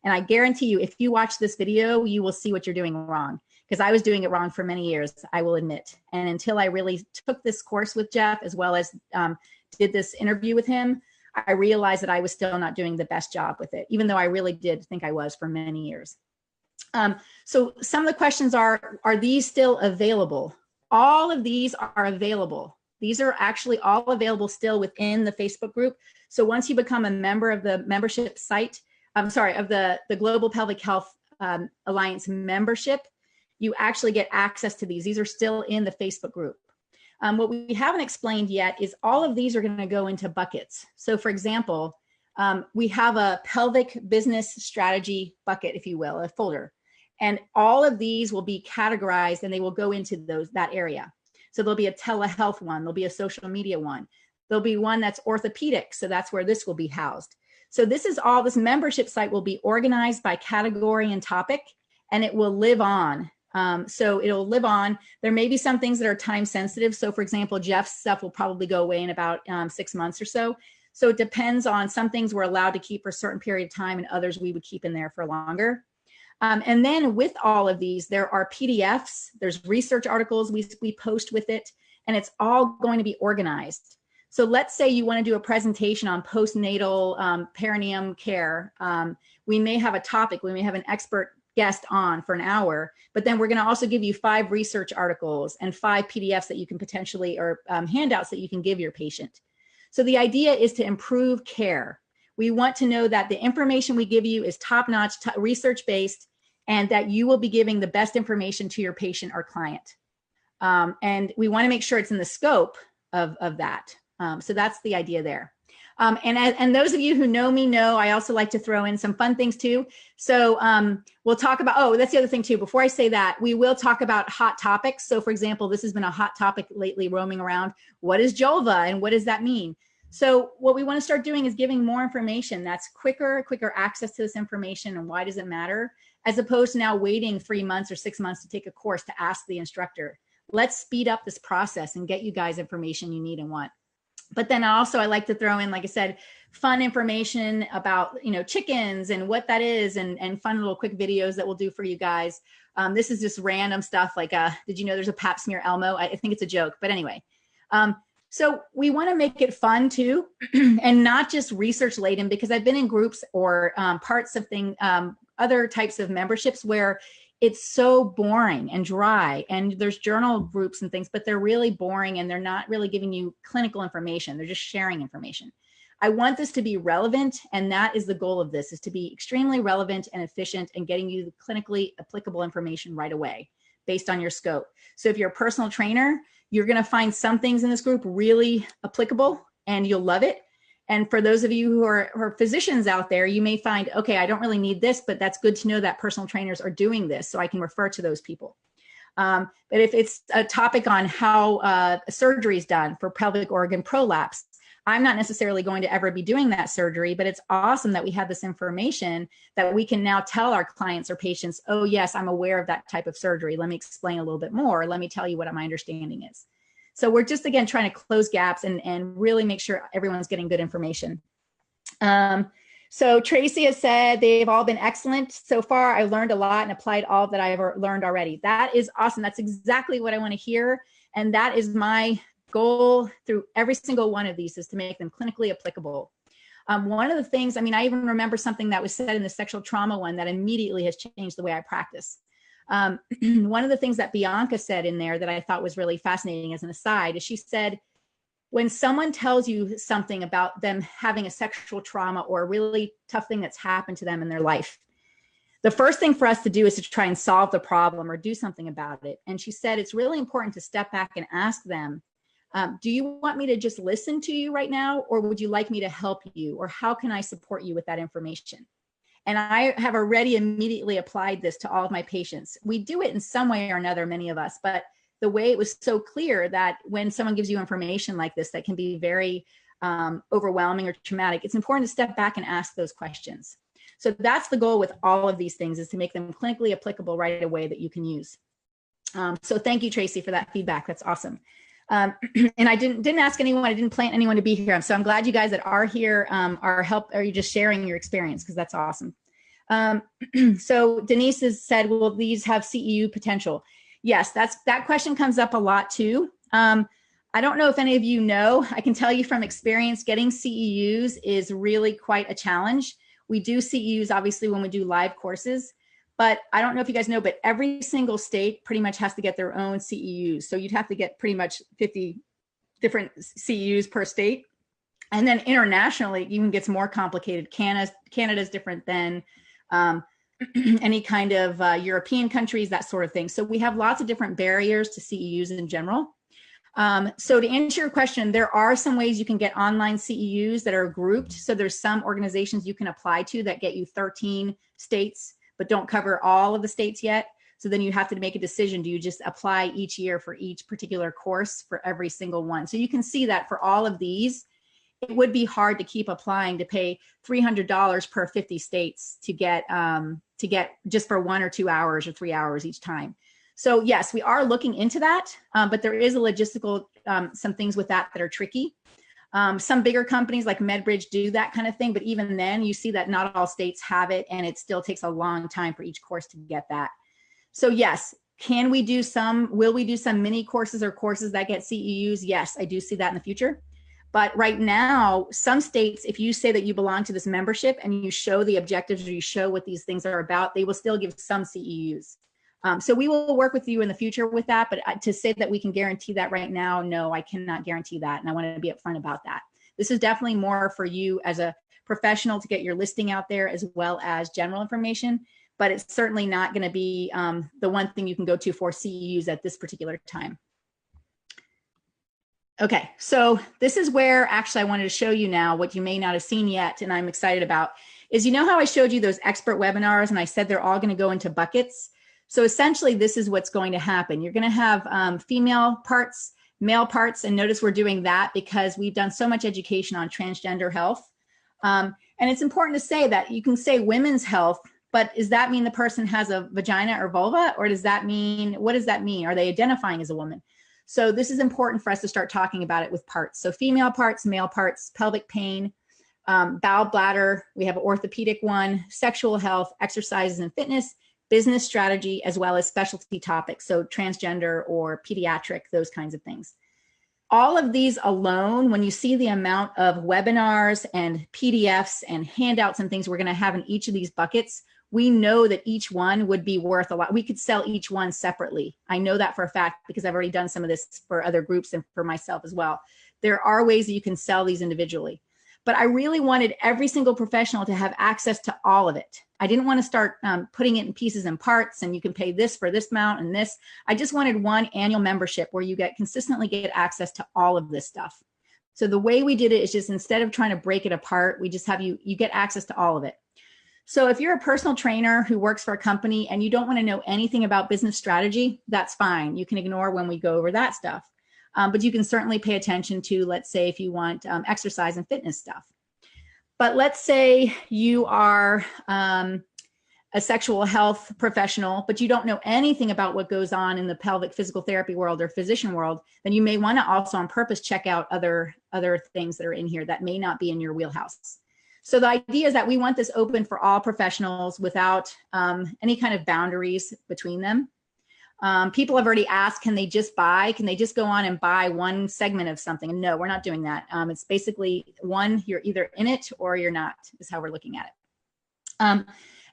And I guarantee you, if you watch this video, you will see what you're doing wrong, because I was doing it wrong for many years, I will admit. And until I really took this course with Jeff, as well as did this interview with him, I realized that I was still not doing the best job with it, even though I really did think I was for many years. So some of the questions are these still available? All of these are available. These are actually all available still within the Facebook group. So once you become a member of the membership site, of the Global Pelvic Health Alliance membership, you actually get access to these. These are still in the Facebook group. What we haven't explained yet is all of these are going to go into buckets. So for example, we have a pelvic business strategy bucket, if you will, a folder. And all of these will be categorized and they will go into that area. So there'll be a telehealth one, there'll be a social media one. There'll be one that's orthopedic, so that's where this will be housed. So this membership site will be organized by category and topic, and it will live on. So it'll live on. There may be some things that are time sensitive. So for example, Jeff's stuff will probably go away in about 6 months or so. So it depends on some things we're allowed to keep for a certain period of time and others we would keep in there for longer. And then with all of these, there are PDFs, there's research articles we post with it, and it's all going to be organized. So let's say you want to do a presentation on postnatal perineum care. We may have a topic, we may have an expert guest on for an hour, but then we're going to also give you 5 research articles and 5 PDFs that you can potentially, or handouts that you can give your patient. So the idea is to improve care. We want to know that the information we give you is top-notch, research-based, and that you will be giving the best information to your patient or client. And we want to make sure it's in the scope of that. So that's the idea there. And those of you who know me know I also like to throw in some fun things too. So we'll talk about, that's the other thing too. Before I say that, we will talk about hot topics. So for example, this has been a hot topic lately roaming around. What is Jolva and what does that mean? So what we want to start doing is giving more information that's quicker access to this information, and why does it matter, as opposed to now waiting 3 months or 6 months to take a course to ask the instructor. Let's speed up this process and get you guys information you need and want. But then also I like to throw in, like I said, fun information about, chickens and what that is, and fun little quick videos that we'll do for you guys. This is just random stuff like, did you know there's a pap smear Elmo? I think it's a joke, but anyway. So we want to make it fun too, and not just research laden, because I've been in groups or parts of other types of memberships where it's so boring and dry, and there's journal groups and things, but they're really boring and they're not really giving you clinical information. They're just sharing information. I want this to be relevant, and that is the goal of this, is to be extremely relevant and efficient and getting you the clinically applicable information right away based on your scope. So if you're a personal trainer, you're going to find some things in this group really applicable and you'll love it. And for those of you who are physicians out there, you may find, okay, I don't really need this, but that's good to know that personal trainers are doing this, so I can refer to those people. But if it's a topic on how surgery is done for pelvic organ prolapse, I'm not necessarily going to ever be doing that surgery, but it's awesome that we have this information that we can now tell our clients or patients, oh, yes, I'm aware of that type of surgery. Let me explain a little bit more. Let me tell you what my understanding is. So we're just, again, trying to close gaps and really make sure everyone's getting good information. So Tracy has said they've all been excellent so far. I learned a lot and applied all that I've learned already. That is awesome. That's exactly what I want to hear. And that is my goal through every single one of these, is to make them clinically applicable. One of the things, I mean, I even remember something that was said in the sexual trauma one that immediately has changed the way I practice. One of the things that Bianca said in there that I thought was really fascinating as an aside is she said, when someone tells you something about them having a sexual trauma or a really tough thing that's happened to them in their life, the first thing for us to do is to try and solve the problem or do something about it. And she said, it's really important to step back and ask them, do you want me to just listen to you right now? Or would you like me to help you? Or how can I support you with that information? And I have already immediately applied this to all of my patients. We do it in some way or another, many of us, but the way it was so clear that when someone gives you information like this that can be very overwhelming or traumatic, it's important to step back and ask those questions. So that's the goal with all of these things, is to make them clinically applicable right away that you can use. So thank you, Tracy, for that feedback. That's awesome. And I didn't ask anyone, I didn't plan anyone to be here. So I'm glad you guys that are here are you just sharing your experience, because that's awesome. So Denise has said, will these have CEU potential? Yes, that question comes up a lot too. I don't know if any of you know, I can tell you from experience, getting CEUs is really quite a challenge. We do CEUs obviously when we do live courses, but I don't know if you guys know, but every single state pretty much has to get their own CEUs. So you'd have to get pretty much 50 different CEUs per state. And then internationally, it even gets more complicated. Canada's different than any kind of European countries, that sort of thing. So we have lots of different barriers to CEUs in general. So to answer your question, there are some ways you can get online CEUs that are grouped. So there's some organizations you can apply to that get you 13 states, but don't cover all of the states yet. So then you have to make a decision. Do you just apply each year for each particular course for every single one? So you can see that for all of these, it would be hard to keep applying to pay $300 per 50 states to get just for 1 or 2 hours or 3 hours each time. So yes, we are looking into that, but there is a logistical, some things with that are tricky. Some bigger companies like MedBridge do that kind of thing, but even then you see that not all states have it, and it still takes a long time for each course to get that. So yes, will we do some mini courses or courses that get CEUs? Yes, I do see that in the future. But right now, some states, if you say that you belong to this membership and you show the objectives or you show what these things are about, they will still give some CEUs. So we will work with you in the future with that. But to say that we can guarantee that right now, no, I cannot guarantee that. And I want to be upfront about that. This is definitely more for you as a professional to get your listing out there, as well as general information. But it's certainly not going to be the one thing you can go to for CEUs at this particular time. Okay, so this is where actually I wanted to show you now what you may not have seen yet, and I'm excited about, is you know how I showed you those expert webinars and I said they're all going to go into buckets? So essentially this is what's going to happen. You're going to have female parts, male parts, and notice we're doing that because we've done so much education on transgender health. And it's important to say that you can say women's health, but does that mean the person has a vagina or vulva, or does that mean, what does that mean? Are they identifying as a woman? So this is important for us to start talking about it with parts. So female parts, male parts, pelvic pain, bowel, bladder, we have an orthopedic one, sexual health, exercises and fitness, business strategy, as well as specialty topics. So transgender or pediatric, those kinds of things. All of these alone, when you see the amount of webinars and PDFs and handouts and things we're going to have in each of these buckets, we know that each one would be worth a lot. We could sell each one separately. I know that for a fact because I've already done some of this for other groups and for myself as well. There are ways that you can sell these individually. But I really wanted every single professional to have access to all of it. I didn't want to start putting it in pieces and parts and you can pay this for this amount and this. I just wanted one annual membership where you consistently get access to all of this stuff. So the way we did it is just instead of trying to break it apart, we just have you get access to all of it. So if you're a personal trainer who works for a company and you don't want to know anything about business strategy, that's fine. You can ignore when we go over that stuff. But you can certainly pay attention to, let's say, if you want exercise and fitness stuff. But let's say you are a sexual health professional, but you don't know anything about what goes on in the pelvic physical therapy world or physician world, then you may want to also on purpose check out other things that are in here that may not be in your wheelhouse. So the idea is that we want this open for all professionals without any kind of boundaries between them. People have already asked, can they just go on and buy one segment of something? And no, we're not doing that. It's basically one, you're either in it or you're not, is how we're looking at it.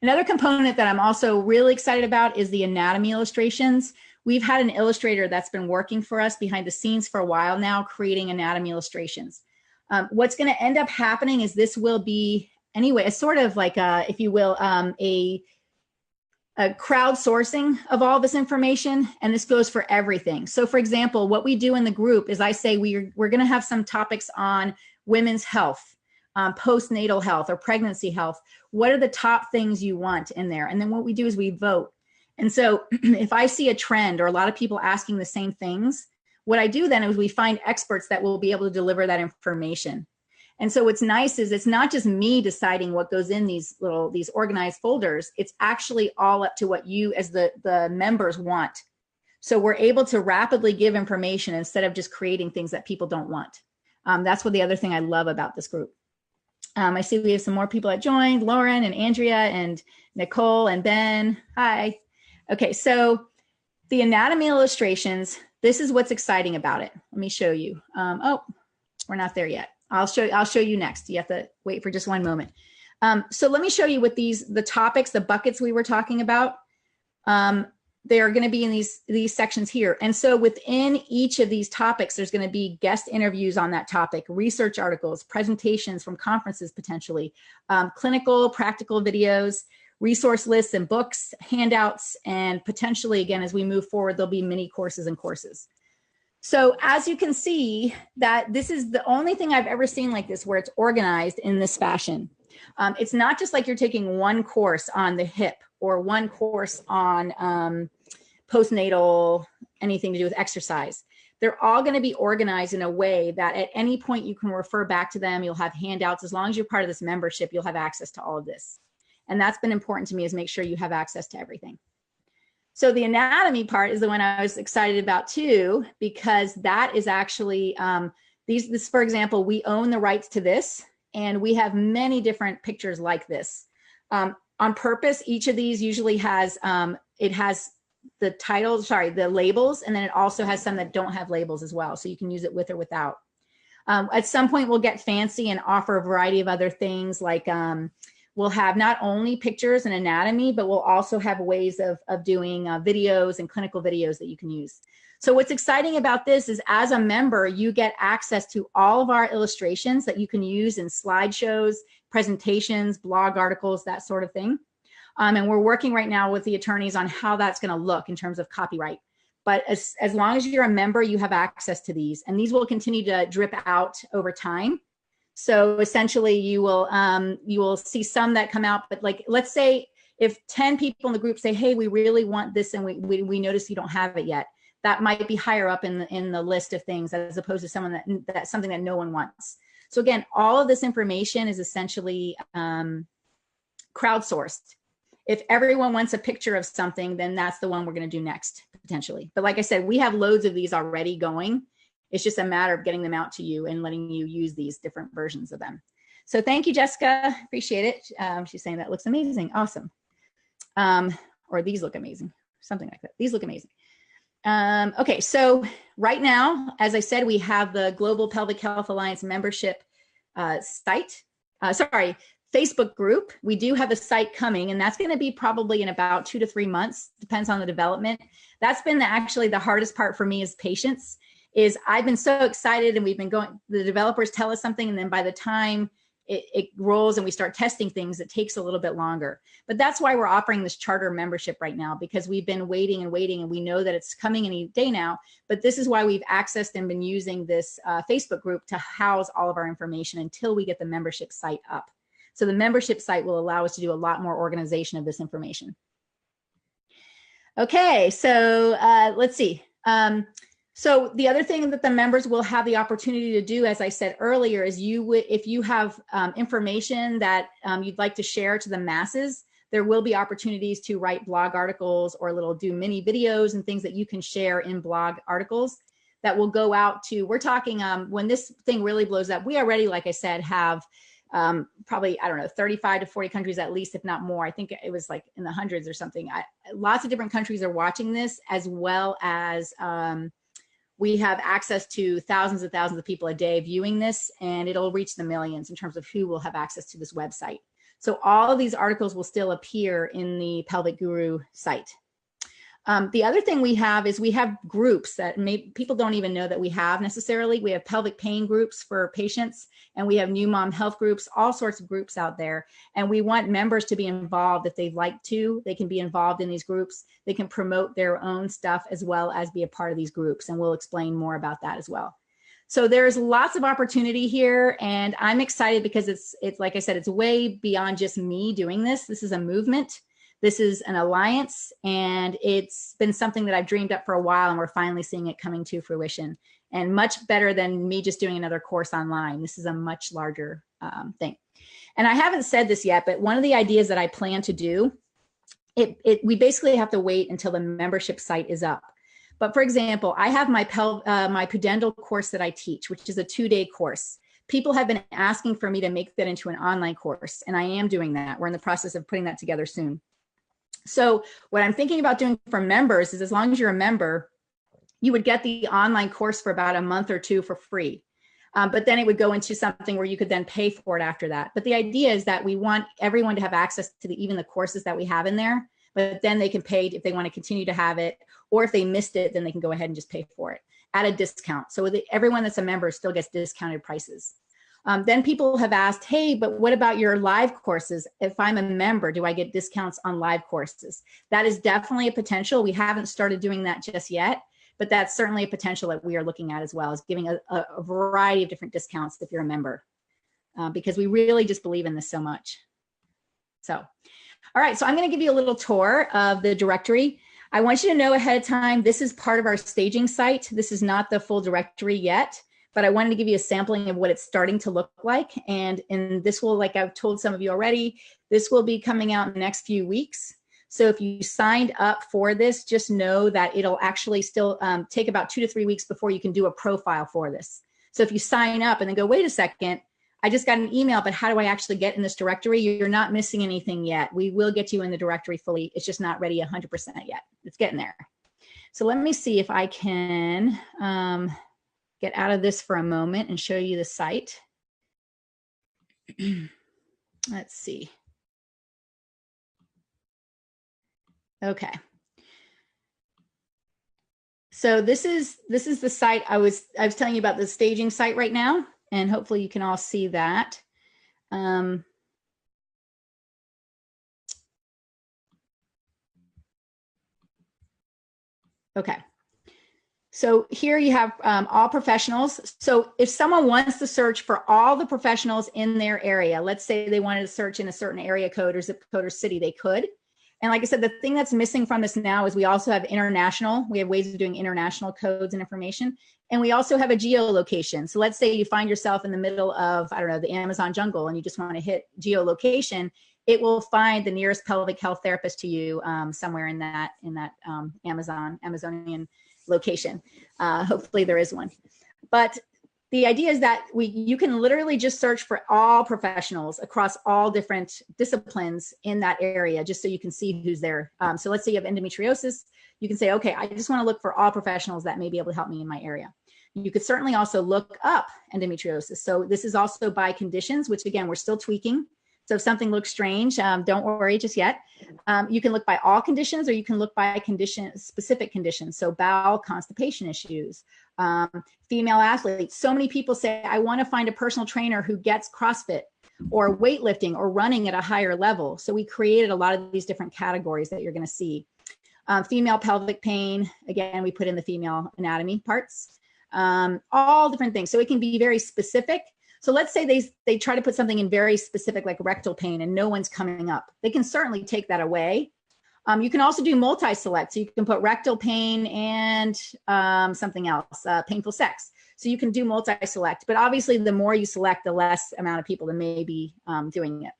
Another component that I'm also really excited about is the anatomy illustrations. We've had an illustrator that's been working for us behind the scenes for a while now, creating anatomy illustrations. What's going to end up happening is this will be, anyway, a sort of like, if you will, a crowdsourcing of all this information, and this goes for everything. So for example, what we do in the group is I say we're going to have some topics on women's health, postnatal health or pregnancy health. What are the top things you want in there? And then what we do is we vote. And so if I see a trend or a lot of people asking the same things, what I do then is we find experts that will be able to deliver that information. And so what's nice is it's not just me deciding what goes in these organized folders. It's actually all up to what you as the members want. So we're able to rapidly give information instead of just creating things that people don't want. That's what the other thing I love about this group. I see we have some more people that joined, Lauren and Andrea and Nicole and Ben. Hi. Okay, so the anatomy illustrations, this is what's exciting about it. Let me show you. Oh, we're not there yet. I'll show you next. You have to wait for just one moment. So let me show you what the topics, the buckets we were talking about. They are going to be in these sections here. And so within each of these topics, there's going to be guest interviews on that topic, research articles, presentations from conferences potentially, clinical, practical videos, resource lists and books, handouts, and potentially, again, as we move forward, there'll be mini courses and courses. So as you can see, that this is the only thing I've ever seen like this where it's organized in this fashion. It's not just like you're taking one course on the hip or one course on postnatal, anything to do with exercise. They're all going to be organized in a way that at any point you can refer back to them. You'll have handouts. As long as you're part of this membership, you'll have access to all of this. And that's been important to me, is make sure you have access to everything. So the anatomy part is the one I was excited about too, because that is actually, this, for example, we own the rights to this, and we have many different pictures like this. On purpose, each of these usually has, it has the titles, the labels, and then it also has some that don't have labels as well. So you can use it with or without. At some point we'll get fancy and offer a variety of other things, like we'll have not only pictures and anatomy, but we'll also have ways of doing videos and clinical videos that you can use. So what's exciting about this is as a member, you get access to all of our illustrations that you can use in slideshows, presentations, blog articles, that sort of thing. And we're working right now with the attorneys on how that's going to look in terms of copyright. But as long as you're a member, you have access to these, and these will continue to drip out over time. So essentially you will see some that come out, but like, let's say if 10 people in the group say, hey, we really want this, and we notice you don't have it yet, that might be higher up in the list of things, as opposed to that's something that no one wants. So again, all of this information is essentially crowdsourced. If everyone wants a picture of something, then that's the one we're going to do next, potentially. But like I said, we have loads of these already going. It's just a matter of getting them out to you and letting you use these different versions of them. So thank you, Jessica. Appreciate it. She's saying that looks amazing. Awesome. Or these look amazing. Something like that. These look amazing. Okay, so right now, as I said, we have the Global Pelvic Health Alliance membership Facebook group. We do have a site coming, and that's going to be probably in about 2 to 3 months. Depends on the development. That's been actually the hardest part for me as patience. Is I've been so excited, and we've been going, the developers tell us something, and then by the time it rolls and we start testing things, it takes a little bit longer. But that's why we're offering this charter membership right now, because we've been waiting and waiting, and we know that it's coming any day now. But this is why we've accessed and been using this Facebook group to house all of our information until we get the membership site up. So the membership site will allow us to do a lot more organization of this information. Okay, so let's see. So the other thing that the members will have the opportunity to do, as I said earlier, is if you have information that you'd like to share to the masses, there will be opportunities to write blog articles or do mini videos and things that you can share in blog articles that will go out to, we're talking, when this thing really blows up, we already, like I said, have probably, I don't know, 35 to 40 countries at least, if not more. I think it was like in the hundreds or something. Lots of different countries are watching this, as well as we have access to thousands and thousands of people a day viewing this, and it'll reach the millions in terms of who will have access to this website. So all of these articles will still appear in the Pelvic Guru site. The other thing we have is we have groups that people don't even know that we have necessarily. We have pelvic pain groups for patients, and we have new mom health groups, all sorts of groups out there. And we want members to be involved if they'd like to. They can be involved in these groups. They can promote their own stuff as well as be a part of these groups. And we'll explain more about that as well. So there's lots of opportunity here, and I'm excited because it's like I said, it's way beyond just me doing this. This is a movement. This is an alliance, and it's been something that I've dreamed up for a while, and we're finally seeing it coming to fruition, and much better than me just doing another course online. This is a much larger thing. And I haven't said this yet, but one of the ideas that I plan to do, we basically have to wait until the membership site is up. But for example, I have my pudendal course that I teach, which is a 2-day course. People have been asking for me to make that into an online course, and I am doing that. We're in the process of putting that together soon. So what I'm thinking about doing for members is, as long as you're a member, you would get the online course for about a month or two for free. But then it would go into something where you could then pay for it after that. But the idea is that we want everyone to have access to even the courses that we have in there, but then they can pay if they want to continue to have it, or if they missed it, then they can go ahead and just pay for it at a discount. So everyone that's a member still gets discounted prices. Then people have asked, hey, but what about your live courses? If I'm a member, do I get discounts on live courses? That is definitely a potential. We haven't started doing that just yet, but that's certainly a potential that we are looking at as well, as giving a variety of different discounts if you're a member, because we really just believe in this so much. So, all right, so I'm going to give you a little tour of the directory. I want you to know ahead of time, this is part of our staging site. This is not the full directory yet, but I wanted to give you a sampling of what it's starting to look like. And this will, like I've told some of you already, this will be coming out in the next few weeks. So if you signed up for this, just know that it'll actually still take about 2 to 3 weeks before you can do a profile for this. So if you sign up and then go, wait a second, I just got an email, but how do I actually get in this directory? You're not missing anything yet. We will get you in the directory fully. It's just not ready 100% yet. It's getting there. So let me see if I can get out of this for a moment and show you the site. Let's see. Okay. So this is the site I was telling you about, the staging site right now, and hopefully you can all see that. Okay. So here you have all professionals. So if someone wants to search for all the professionals in their area, let's say they wanted to search in a certain area code or zip code or city, they could. And like I said, the thing that's missing from this now is we also have international. We have ways of doing international codes and information. And we also have a geolocation. So let's say you find yourself in the middle of, I don't know, the Amazon jungle, and you just want to hit geolocation. It will find the nearest pelvic health therapist to you somewhere in that Amazonian location. Hopefully there is one. But the idea is that you can literally just search for all professionals across all different disciplines in that area, just so you can see who's there. So let's say you have endometriosis. You can say, okay, I just want to look for all professionals that may be able to help me in my area. You could certainly also look up endometriosis. So this is also by conditions, which again, we're still tweaking. So if something looks strange, don't worry just yet. You can look by all conditions, or you can look by specific conditions. So bowel, constipation issues, female athletes. So many people say, I want to find a personal trainer who gets CrossFit. or weightlifting or running at a higher level. So we created a lot of these different categories that you're going to see. Female pelvic pain, again, we put in the female anatomy parts, all different things. So it can be very specific. So let's say they try to put something in very specific, like rectal pain, and no one's coming up. They can certainly take that away. You can also do multi-select. So you can put rectal pain and something else, painful sex. So you can do multi-select, but obviously the more you select, the less amount of people that may be doing it.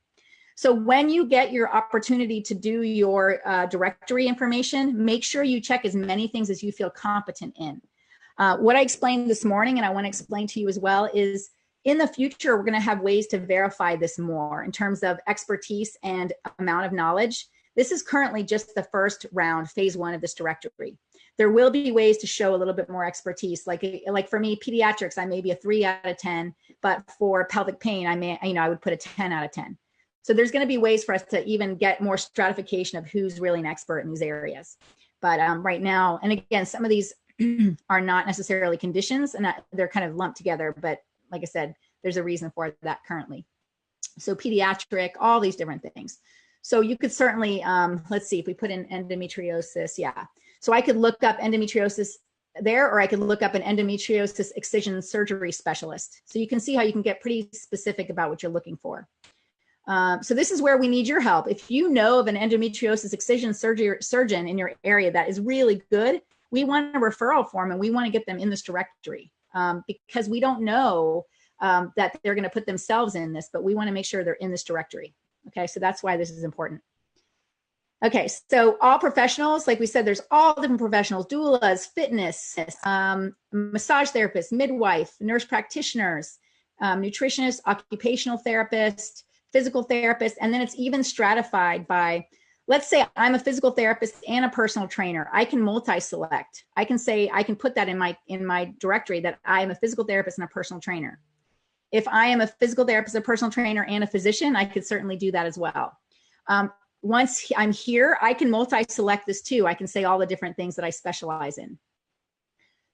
So when you get your opportunity to do your directory information, make sure you check as many things as you feel competent in. What I explained this morning, and I want to explain to you as well, is in the future, we're going to have ways to verify this more in terms of expertise and amount of knowledge. This is currently just the first round, phase 1 of this directory. There will be ways to show a little bit more expertise. Like for me, pediatrics, I may be a 3 out of 10, but for pelvic pain, I would put a 10 out of 10. So there's going to be ways for us to even get more stratification of who's really an expert in these areas. But right now, and again, some of these are not necessarily conditions, and they're kind of lumped together. But like I said, there's a reason for that currently. So pediatric, all these different things. So you could certainly, let's see if we put in endometriosis. Yeah. So I could look up endometriosis there, or I could look up an endometriosis excision surgery specialist. So you can see how you can get pretty specific about what you're looking for. So this is where we need your help. If you know of an endometriosis excision surgeon in your area that is really good, we want a referral form and we want to get them in this directory because we don't know that they're going to put themselves in this, but we want to make sure they're in this directory. Okay, so that's why this is important. Okay, so all professionals, like we said, there's all different professionals, doulas, fitness, massage therapists, midwife, nurse practitioners, nutritionists, occupational therapists, physical therapist, and then it's even stratified by, let's say I'm a physical therapist and a personal trainer. I can multi-select. I can say, I can put that in my directory that I am a physical therapist and a personal trainer. If I am a physical therapist, a personal trainer, and a physician, I could certainly do that as well. Once I'm here, I can multi-select this too. I can say all the different things that I specialize in.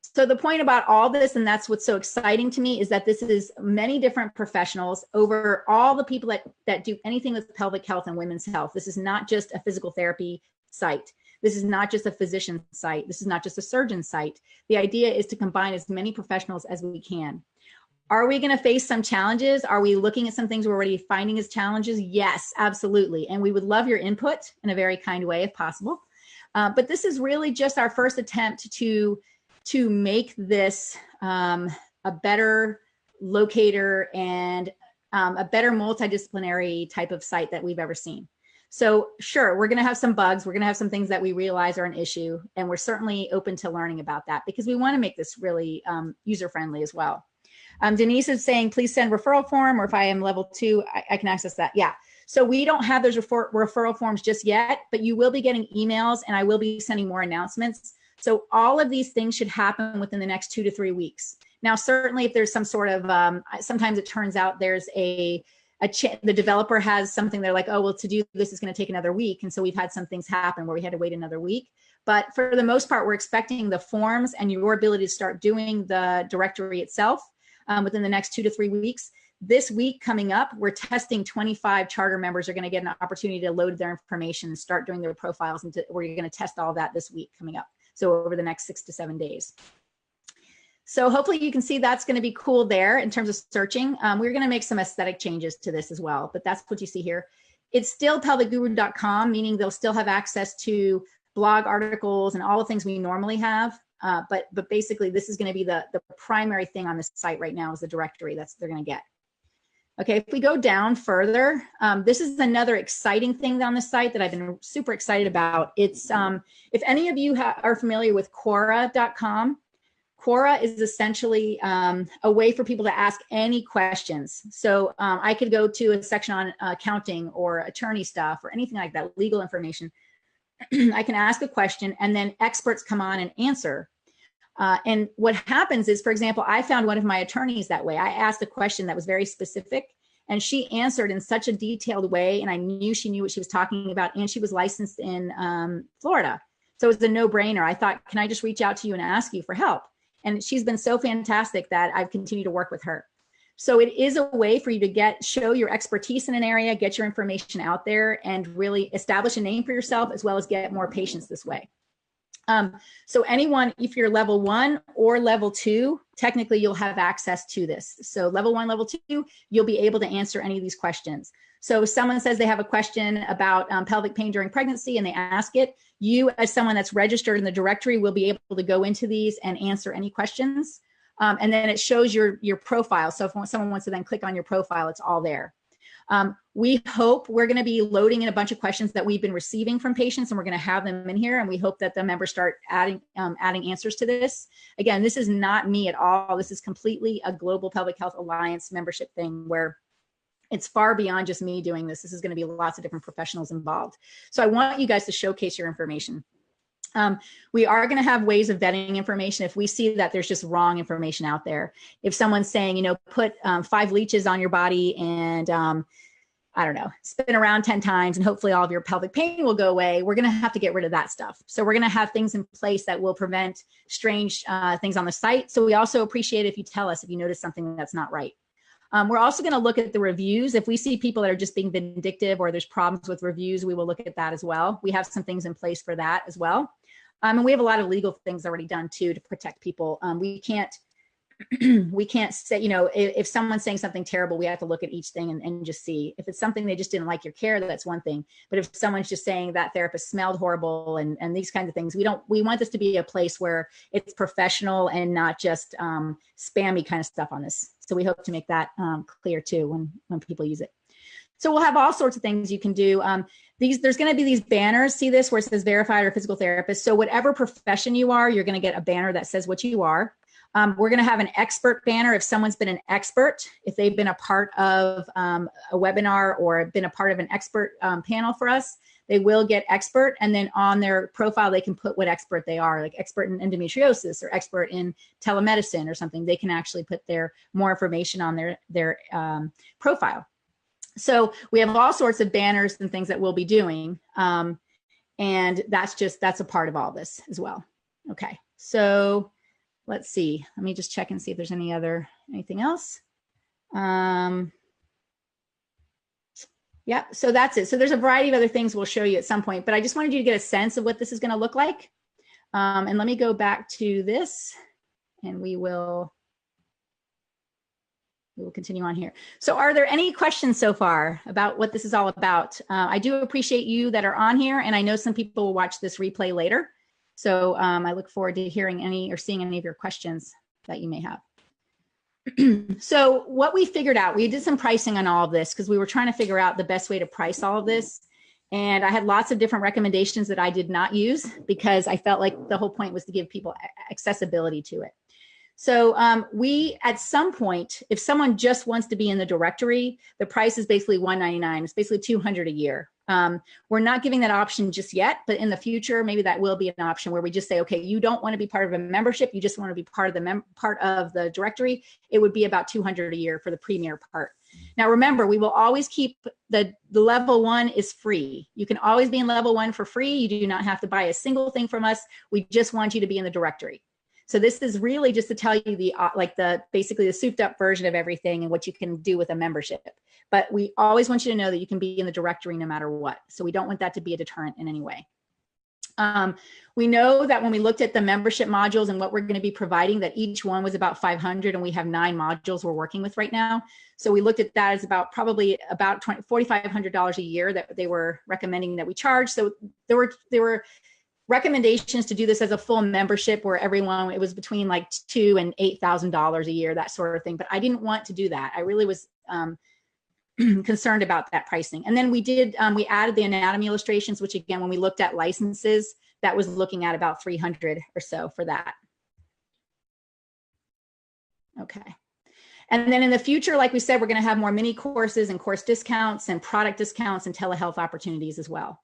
So the point about all this, and that's what's so exciting to me, is that this is many different professionals over all the people that do anything with pelvic health and women's health. This is not just a physical therapy site. This is not just a physician site. This is not just a surgeon site. The idea is to combine as many professionals as we can. Are we going to face some challenges? Are we looking at some things we're already finding as challenges? Yes, absolutely. And we would love your input in a very kind way if possible. But this is really just our first attempt to make this a better locator and a better multidisciplinary type of site that we've ever seen. So sure, we're going to have some bugs. We're going to have some things that we realize are an issue. And we're certainly open to learning about that because we want to make this really user-friendly as well. Denise is saying, please send referral form, or if I am level 2, I can access that. Yeah. So we don't have those referral forms just yet, but you will be getting emails and I will be sending more announcements. So all of these things should happen within the next 2 to 3 weeks. Now, certainly if there's some sort of, sometimes it turns out there's the developer has something, they're like, oh, well, to do this is going to take another week. And so we've had some things happen where we had to wait another week. But for the most part, we're expecting the forms and your ability to start doing the directory itself within the next 2 to 3 weeks. This week coming up, we're testing 25 charter members are going to get an opportunity to load their information and start doing their profiles. And we're going to test all that this week coming up. So over the next 6 to 7 days. So hopefully you can see that's going to be cool there in terms of searching. We're going to make some aesthetic changes to this as well, but that's what you see here. It's still pelvicguru.com, meaning they'll still have access to blog articles and all the things we normally have. But basically this is going to be the primary thing on this site right now is the directory they're going to get. Okay, if we go down further, this is another exciting thing on the site that I've been super excited about. It's, if any of you are familiar with Quora.com, Quora is essentially a way for people to ask any questions. So I could go to a section on accounting or attorney stuff or anything like that, legal information. I can ask a question and then experts come on and answer. And what happens is, for example, I found one of my attorneys that way. I asked a question that was very specific and she answered in such a detailed way. And I knew she knew what she was talking about. And she was licensed in Florida. So it was a no-brainer. I thought, can I just reach out to you and ask you for help? And she's been so fantastic that I've continued to work with her. So it is a way for you to show your expertise in an area, get your information out there, and really establish a name for yourself, as well as get more patients this way. So anyone, if you're level 1 or level 2, technically you'll have access to this. So level 1, level 2, you'll be able to answer any of these questions. So if someone says they have a question about pelvic pain during pregnancy and they ask it, you as someone that's registered in the directory will be able to go into these and answer any questions. And then it shows your profile. So if someone wants to then click on your profile, it's all there. We hope we're going to be loading in a bunch of questions that we've been receiving from patients, and we're going to have them in here. And we hope that the members start adding answers to this. Again, this is not me at all. This is completely a Global Pelvic Health Alliance membership thing where it's far beyond just me doing this. This is going to be lots of different professionals involved. So I want you guys to showcase your information. We are going to have ways of vetting information if we see that there's just wrong information out there. If someone's saying, you know, put 5 leeches on your body and I don't know, spin around 10 times and hopefully all of your pelvic pain will go away, we're going to have to get rid of that stuff. So we're going to have things in place that will prevent strange things on the site. So we also appreciate it if you tell us if you notice something that's not right. We're also going to look at the reviews. If we see people that are just being vindictive or there's problems with reviews, we will look at that as well. We have some things in place for that as well. And we have a lot of legal things already done too to protect people. We can't say, you know, if someone's saying something terrible, we have to look at each thing and just see. If it's something they just didn't like your care, that's one thing. But if someone's just saying that therapist smelled horrible and these kinds of things, we want this to be a place where it's professional and not just spammy kind of stuff on this. So we hope to make that clear too when people use it. So we'll have all sorts of things you can do. There's going to be these banners. See this where it says verified or physical therapist. So whatever profession you are, you're going to get a banner that says what you are. We're going to have an expert banner. If someone's been an expert, if they've been a part of a webinar or been a part of an expert panel for us, they will get expert. And then on their profile, they can put what expert they are, like expert in endometriosis or expert in telemedicine or something. They can actually put more information on their profile. So we have all sorts of banners and things that we'll be doing. And that's a part of all this as well. Okay, so let's see. Let me just check and see if there's anything else. Yeah, so that's it. So there's a variety of other things we'll show you at some point, but I just wanted you to get a sense of what this is going to look like. And let me go back to this and we will continue on here. So are there any questions so far about what this is all about? I do appreciate you that are on here, and I know some people will watch this replay later. So I look forward to hearing any or seeing any of your questions that you may have. So what we figured out, we did some pricing on all of this because we were trying to figure out the best way to price all of this. And I had lots of different recommendations that I did not use because I felt like the whole point was to give people accessibility to it. So we, at some point, if someone just wants to be in the directory, the price is basically $199. It's basically $200 a year. We're not giving that option just yet, but in the future, maybe that will be an option where we just say, okay, you don't want to be part of a membership. You just want to be part of the directory. It would be about $200 a year for the premier part. Now, remember, we will always keep the level 1 is free. You can always be in level 1 for free. You do not have to buy a single thing from us. We just want you to be in the directory. So this is really just to tell you basically the souped up version of everything and what you can do with a membership. But we always want you to know that you can be in the directory no matter what. So we don't want that to be a deterrent in any way. We know that when we looked at the membership modules and what we're going to be providing, that each one was about $500, and we have 9 modules we're working with right now. So we looked at that as probably about $4,500 a year that they were recommending that we charge. So there were recommendations to do this as a full membership where it was between like $2,000 and $8,000 a year, that sort of thing. But I didn't want to do that. I really was concerned about that pricing. And then we added the anatomy illustrations, which again, when we looked at licenses, that was looking at about $300 or so for that. Okay. And then in the future, like we said, we're going to have more mini courses and course discounts and product discounts and telehealth opportunities as well.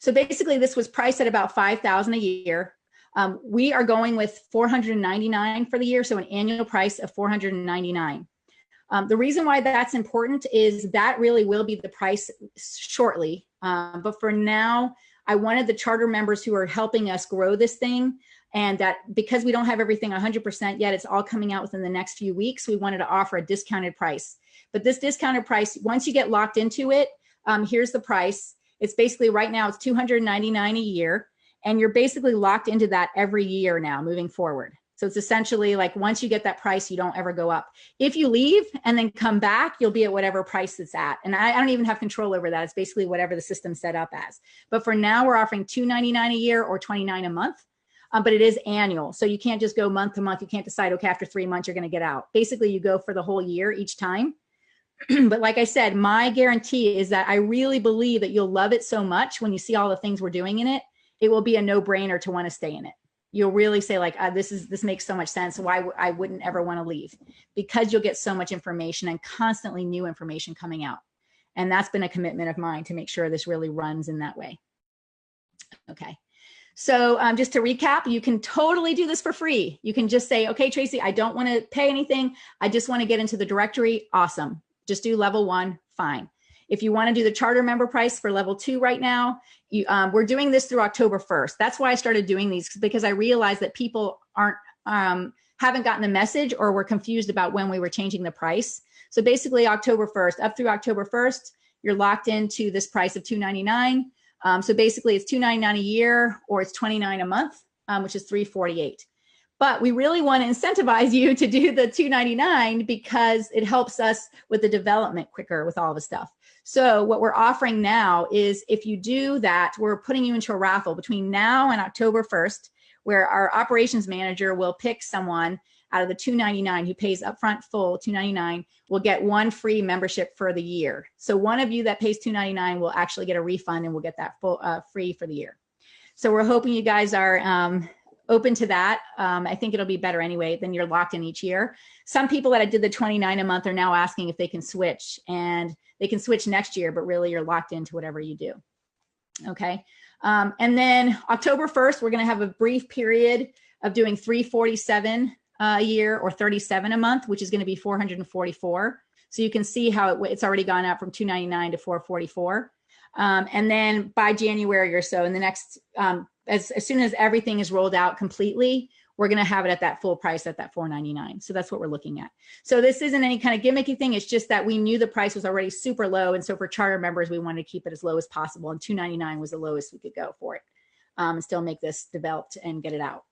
So basically this was priced at about $5,000 a year. We are going with $499 for the year. So an annual price of $499. The reason why that's important is that really will be the price shortly. But for now, I wanted the charter members who are helping us grow this thing And that because we don't have everything 100% yet, it's all coming out within the next few weeks. We wanted to offer a discounted price. But this discounted price, once you get locked into it, here's the price. It's basically right now it's $299 a year. And you're basically locked into that every year now moving forward. So it's essentially like once you get that price, you don't ever go up. If you leave and then come back, you'll be at whatever price it's at. And I don't even have control over that. It's basically whatever the system's set up as. But for now, we're offering $299 a year or $29 a month. But it is annual. So you can't just go month to month. You can't decide, okay, after 3 months, you're going to get out. Basically, you go for the whole year each time. But like I said, my guarantee is that I really believe that you'll love it so much when you see all the things we're doing in it, it will be a no-brainer to want to stay in it. You'll really say like, this makes so much sense. Why I wouldn't ever want to leave, because you'll get so much information and constantly new information coming out. And that's been a commitment of mine to make sure this really runs in that way. Okay. So just to recap, you can totally do this for free. You can just say, okay, Tracy, I don't want to pay anything. I just want to get into the directory. Awesome. Just do level 1. Fine. If you want to do the charter member price for level 2 right now, we're doing this through October 1st. That's why I started doing these, because I realized that people haven't gotten the message or were confused about when we were changing the price. So basically October 1st, up through October 1st, you're locked into this price of $299. So basically it's $299 a year or it's $29 a month, which is $348. But we really want to incentivize you to do the $299 because it helps us with the development quicker with all the stuff. So what we're offering now is if you do that, we're putting you into a raffle between now and October 1st, where our operations manager will pick someone out of the $299 who pays upfront full $299 will get 1 free membership for the year. So one of you that pays $299 will actually get a refund and will get that full free for the year. So we're hoping you guys are open to that. I think it'll be better anyway than you're locked in each year. Some people that I did the $29 a month are now asking if they can switch, and they can switch next year, but really you're locked into whatever you do. Okay. And then October 1st, we're going to have a brief period of doing $347 a year or $37 a month, which is going to be $444. So you can see how it's already gone up from $299 to $444. And then by January or so, in the next, as soon as everything is rolled out completely, we're going to have it at that full price at that $499. So that's what we're looking at. So this isn't any kind of gimmicky thing. It's just that we knew the price was already super low. And so for charter members, we wanted to keep it as low as possible. And $299 was the lowest we could go for it, and still make this developed and get it out.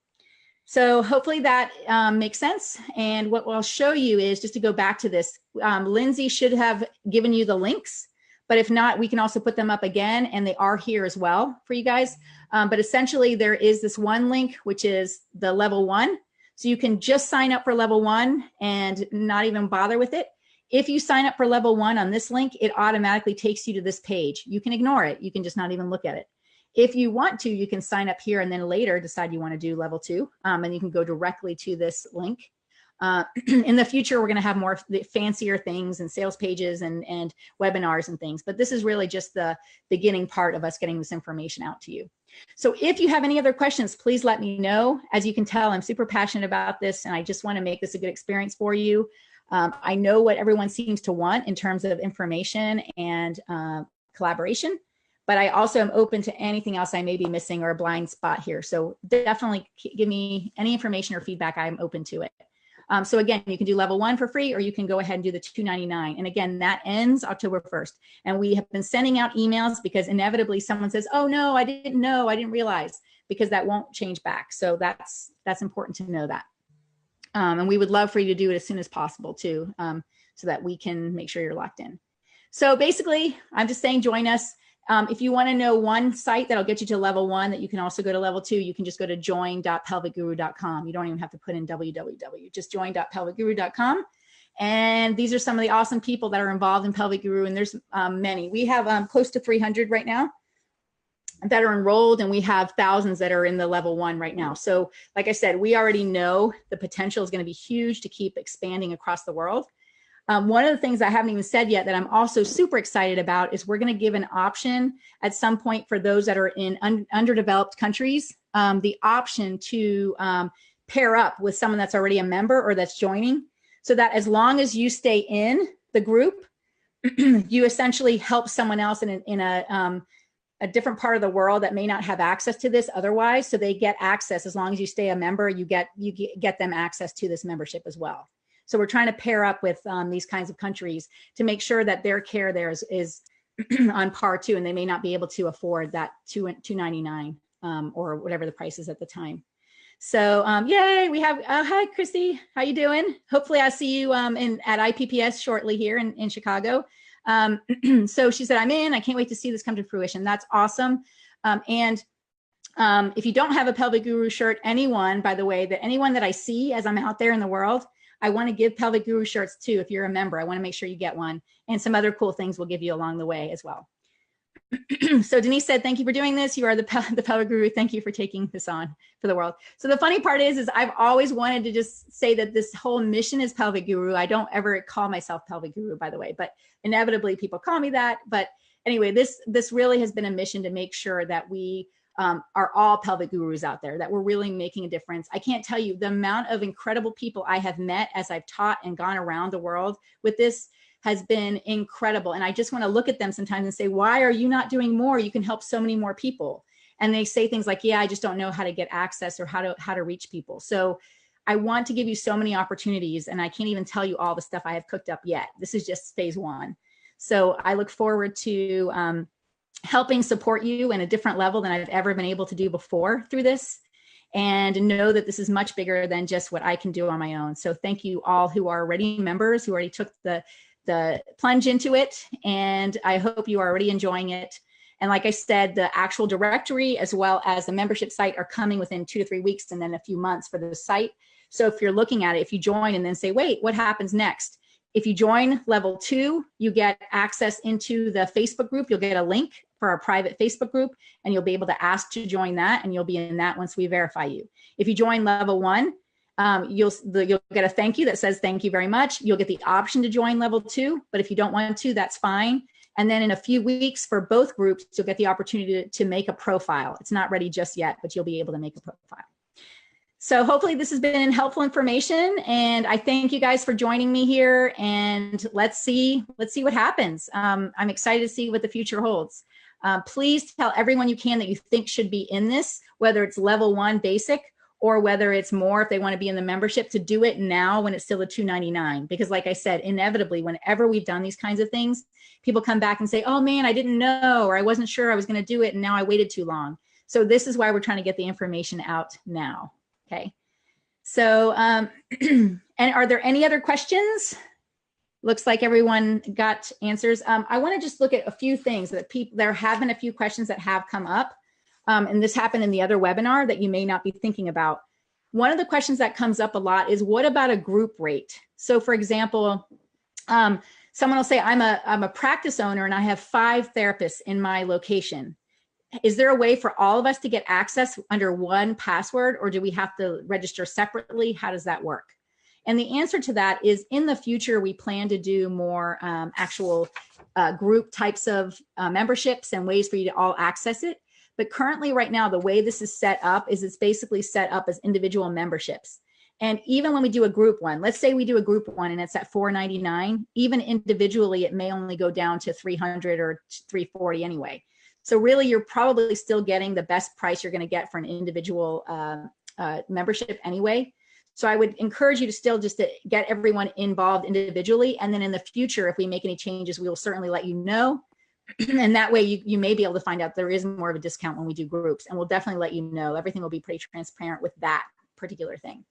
So hopefully that makes sense. And what I'll show you is just to go back to this. Lindsay should have given you the links, but if not, we can also put them up again, and they are here as well for you guys. But essentially there is this one link, which is the level 1. So you can just sign up for level 1 and not even bother with it. If you sign up for level 1 on this link, it automatically takes you to this page. You can ignore it. You can just not even look at it. If you want to, you can sign up here and then later decide you want to do level 2, and you can go directly to this link. In the future, we're going to have more fancier things and sales pages and webinars and things, but this is really just the beginning part of us getting this information out to you. So if you have any other questions, please let me know. As you can tell, I'm super passionate about this, and I just want to make this a good experience for you. I know what everyone seems to want in terms of information and collaboration, but I also am open to anything else I may be missing or a blind spot here. So definitely give me any information or feedback. I'm open to it. So again, you can do level 1 for free, or you can go ahead and do the $299. And again, that ends October 1st. And we have been sending out emails because inevitably someone says, oh no, I didn't know, I didn't realize, because that won't change back. So that's important to know that. And we would love for you to do it as soon as possible too, so that we can make sure you're locked in. So basically, I'm just saying, join us. If you want to know one site that'll get you to level 1 that you can also go to level 2, you can just go to join.pelvicguru.com. You don't even have to put in www, just join.pelvicguru.com. And these are some of the awesome people that are involved in Pelvic Guru. And there's many. We have close to 300 right now that are enrolled, and we have thousands that are in the level 1 right now. So like I said, we already know the potential is going to be huge to keep expanding across the world. One of the things I haven't even said yet that I'm also super excited about is we're going to give an option at some point for those that are in underdeveloped countries, the option to pair up with someone that's already a member or that's joining, so that as long as you stay in the group, you essentially help someone else in a different part of the world that may not have access to this otherwise. So they get access. As long as you stay a member, you get them access to this membership as well. So we're trying to pair up with these kinds of countries to make sure that their care there is on par too, and they may not be able to afford that $299 or whatever the price is at the time. So yay, we have, hi Christy, how you doing? Hopefully I'll see you at IPPS shortly here in Chicago. So she said, I'm in, I can't wait to see this come to fruition. That's awesome. And if you don't have a Pelvic Guru shirt, anyone, by the way, anyone that I see as I'm out there in the world, I want to give Pelvic Guru shirts too. If you're a member, I want to make sure you get one, and some other cool things we'll give you along the way as well. So Denise said, thank you for doing this. You are the Pelvic Guru. Thank you for taking this on for the world. So the funny part is I've always wanted to just say that this whole mission is Pelvic Guru. I don't ever call myself Pelvic Guru, by the way, but inevitably people call me that. But anyway, this really has been a mission to make sure that we are all pelvic gurus out there, that we're really making a difference. I can't tell you the amount of incredible people I have met as I've taught and gone around the world with this has been incredible. And I just want to look at them sometimes and say, why are you not doing more? You can help so many more people. And they say things like, yeah, I just don't know how to get access or how to reach people. So I want to give you so many opportunities, and I can't even tell you all the stuff I have cooked up yet. This is just phase one. So I look forward to helping support you in a different level than I've ever been able to do before through this, and know that this is much bigger than just what I can do on my own. So thank you all who are already members, who already took the plunge into it, and I hope you are already enjoying it. And like I said, the actual directory as well as the membership site are coming within 2 to 3 weeks and then a few months for the site. So if you're looking at it, if you join and then say, wait, what happens next? If you join level 2, you get access into the Facebook group. You'll get a link for our private Facebook group, and you'll be able to ask to join that, and you'll be in that once we verify you. If you join level 1, you'll get a thank you that says thank you very much. You'll get the option to join level 2, but if you don't want to, that's fine. And then in a few weeks for both groups, you'll get the opportunity to make a profile. It's not ready just yet, but you'll be able to make a profile. So hopefully this has been helpful information, and I thank you guys for joining me here, and let's see what happens. I'm excited to see what the future holds. Please tell everyone you can that you think should be in this, whether it's level 1 basic or whether it's more if they want to be in the membership, to do it now when it's still a $299. Because like I said, inevitably, whenever we've done these kinds of things, people come back and say, oh man, I didn't know, or I wasn't sure I was going to do it, and now I waited too long. So this is why we're trying to get the information out now. Okay. So, and are there any other questions? Looks like everyone got answers. I want to just look at a few things that there have been a few questions that have come up. And this happened in the other webinar that you may not be thinking about. One of the questions that comes up a lot is, what about a group rate? So for example, someone will say, I'm a practice owner and I have 5 therapists in my location. Is there a way for all of us to get access under one password, or do we have to register separately? How does that work? And the answer to that is, in the future, we plan to do more actual group types of memberships and ways for you to all access it. But currently right now, the way this is set up is it's basically set up as individual memberships. And even when we do a group one, let's say we do a group one and it's at $499, even individually, it may only go down to $300 or $340 anyway. So really, you're probably still getting the best price you're going to get for an individual membership anyway. So I would encourage you to still just to get everyone involved individually. And then in the future, if we make any changes, we will certainly let you know. And that way you may be able to find out there is more of a discount when we do groups, and we'll definitely let you know. Everything will be pretty transparent with that particular thing.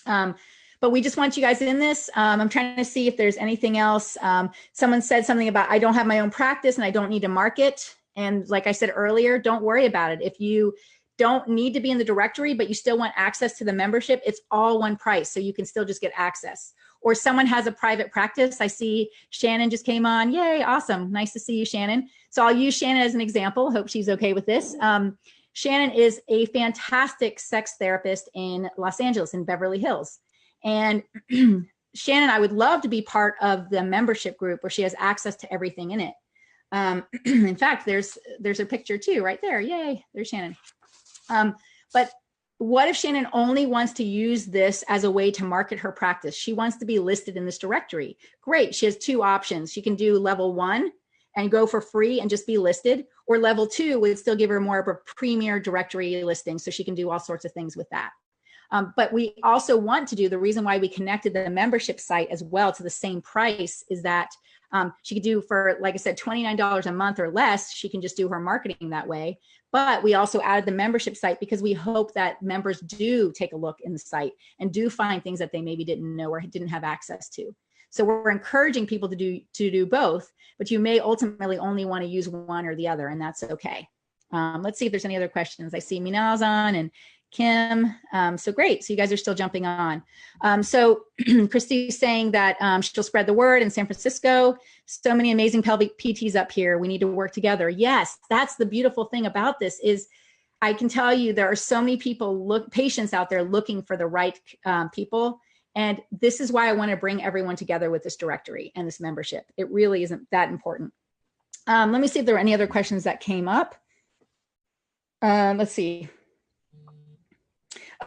But we just want you guys in this. I'm trying to see if there's anything else. Someone said something about, I don't have my own practice and I don't need to market. And like I said earlier, don't worry about it. If you don't need to be in the directory, but you still want access to the membership, it's all one price. So you can still just get access. Or someone has a private practice. I see Shannon just came on. Yay, awesome. Nice to see you, Shannon. So I'll use Shannon as an example. Hope she's okay with this. Shannon is a fantastic sex therapist in Los Angeles, in Beverly Hills. And Shannon, I would love to be part of the membership group where she has access to everything in it. In fact, there's a picture too, right there. Yay, there's Shannon. But what if Shannon only wants to use this as a way to market her practice? She wants to be listed in this directory. Great, she has 2 options. She can do level 1, and go for free and just be listed, or level 2 would still give her more of a premier directory listing so she can do all sorts of things with that. But we also want to do, the reason why we connected the membership site as well to the same price is that she could do for, like I said, $29 a month or less. She can just do her marketing that way. But we also added the membership site because we hope that members do take a look in the site and do find things that they maybe didn't know or didn't have access to. So we're encouraging people to do both, but you may ultimately only want to use one or the other, and that's okay. Let's see if there's any other questions. I see Minal's on and Kim. So great. So you guys are still jumping on. So Christy's saying that she'll spread the word in San Francisco. So many amazing pelvic PTs up here. We need to work together. Yes, that's the beautiful thing about this is I can tell you there are so many patients out there looking for the right people. And this is why I want to bring everyone together with this directory and this membership. It really isn't that important. Let me see if there are any other questions that came up. Let's see.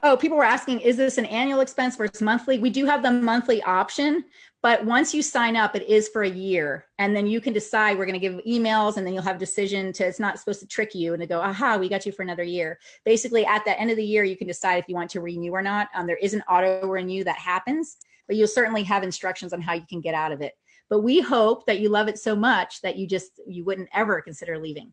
Oh, people were asking, is this an annual expense versus monthly? We do have the monthly option, but once you sign up, it is for a year. And then you can decide, we're going to give emails, and then you'll have a decision to, it's not supposed to trick you and to go, aha, we got you for another year. Basically, at the end of the year, you can decide if you want to renew or not. There is an auto renew that happens, but you'll certainly have instructions on how you can get out of it. But we hope that you love it so much that you wouldn't ever consider leaving.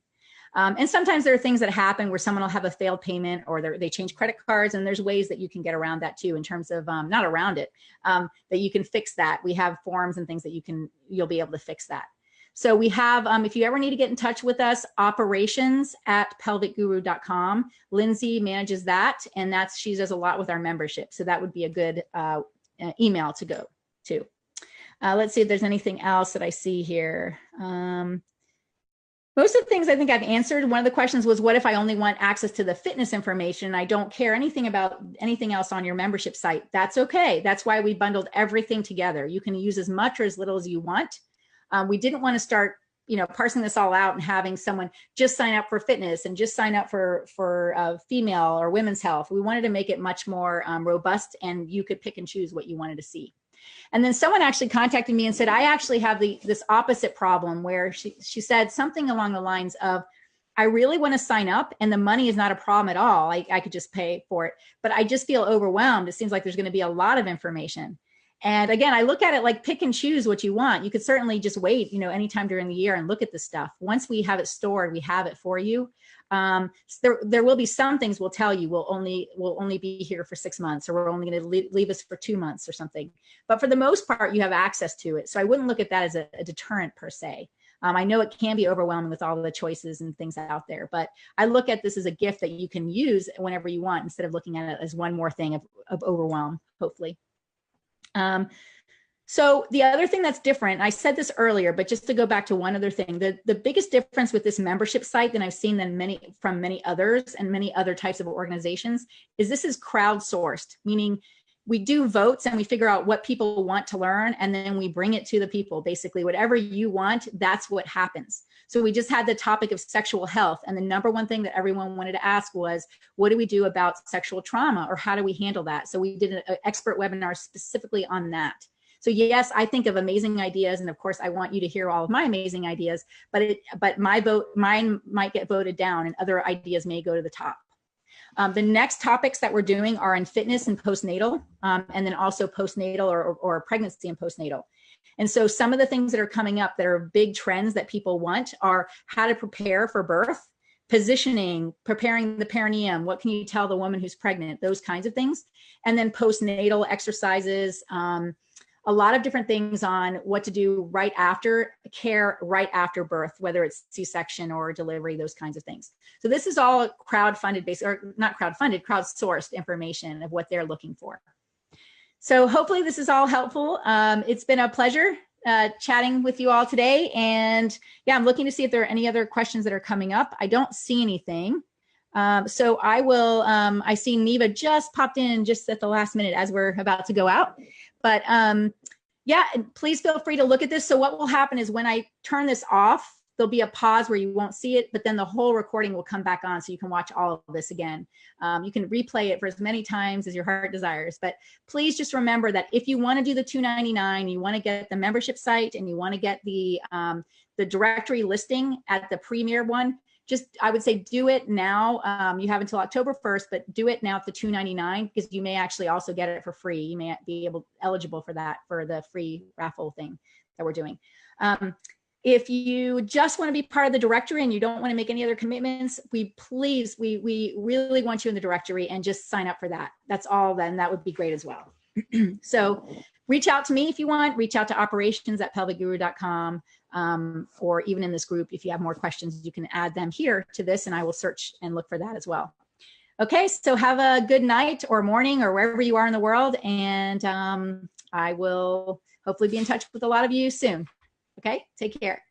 And sometimes there are things that happen where someone will have a failed payment or they change credit cards, and there's ways that you can get around that too in terms of, not around it, that you can fix that. We have forms and things that you'll be able to fix that. So we have, if you ever need to get in touch with us, operations@pelvicguru.com. Lindsay manages that, and she does a lot with our membership. So that would be a good email to go to. Let's see if there's anything else that I see here. Most of the things I think I've answered. One of the questions was, what if I only want access to the fitness information? I don't care anything about anything else on your membership site. That's okay. That's why we bundled everything together. You can use as much or as little as you want. We didn't want to start, parsing this all out and having someone just sign up for fitness and just sign up for female or women's health. We wanted to make it much more robust, and you could pick and choose what you wanted to see. And then someone actually contacted me and said, I actually have this opposite problem, where she said something along the lines of, I really want to sign up and the money is not a problem at all. I could just pay for it, but I just feel overwhelmed. It seems like there's going to be a lot of information. And again, I look at it like pick and choose what you want. You could certainly just wait, anytime during the year and look at this stuff. Once we have it stored, we have it for you. There will be some things we'll tell you we'll only be here for 6 months, or we're only going to leave us for 2 months or something. But for the most part, you have access to it. So I wouldn't look at that as a deterrent per se. I know it can be overwhelming with all of the choices and things out there, but I look at this as a gift that you can use whenever you want, instead of looking at it as one more thing of overwhelm, hopefully. So the other thing that's different, I said this earlier, but just to go back to one other thing, the biggest difference with this membership site than I've seen from many others and many other types of organizations is this is crowdsourced, meaning we do votes and we figure out what people want to learn, and then we bring it to the people. Basically, whatever you want, that's what happens. So we just had the topic of sexual health, and the number one thing that everyone wanted to ask was, what do we do about sexual trauma, or how do we handle that? So we did an expert webinar specifically on that. So yes, I think of amazing ideas, and of course I want you to hear all of my amazing ideas, but mine might get voted down and other ideas may go to the top. The next topics that we're doing are in fitness and postnatal, and then also postnatal or pregnancy and postnatal. And so some of the things that are coming up that are big trends that people want are how to prepare for birth, positioning, preparing the perineum, what can you tell the woman who's pregnant, those kinds of things. And then postnatal exercises, a lot of different things on what to do right after birth, whether it's C-section or delivery, those kinds of things. So this is all crowdsourced information of what they're looking for. So hopefully this is all helpful. It's been a pleasure chatting with you all today. And yeah, I'm looking to see if there are any other questions that are coming up. I don't see anything. So I will, I see Neva just popped in just at the last minute as we're about to go out. But yeah, please feel free to look at this. So what will happen is when I turn this off, there'll be a pause where you won't see it, but then the whole recording will come back on so you can watch all of this again. You can replay it for as many times as your heart desires, but please just remember that if you want to do the $299, you want to get the membership site and you want to get the directory listing at the premier one, just, I would say do it now. You have until October 1st, but do it now at the $299 because you may actually also get it for free. You may be eligible for that, for the free raffle thing that we're doing. If you just want to be part of the directory and you don't want to make any other commitments, we really want you in the directory and just sign up for that. That's all then. That would be great as well. So reach out to me if you want, reach out to operations@pelvicguru.com, or even in this group, if you have more questions, you can add them here to this and I will search and look for that as well. Okay, so have a good night or morning or wherever you are in the world. And I will hopefully be in touch with a lot of you soon. Okay, take care.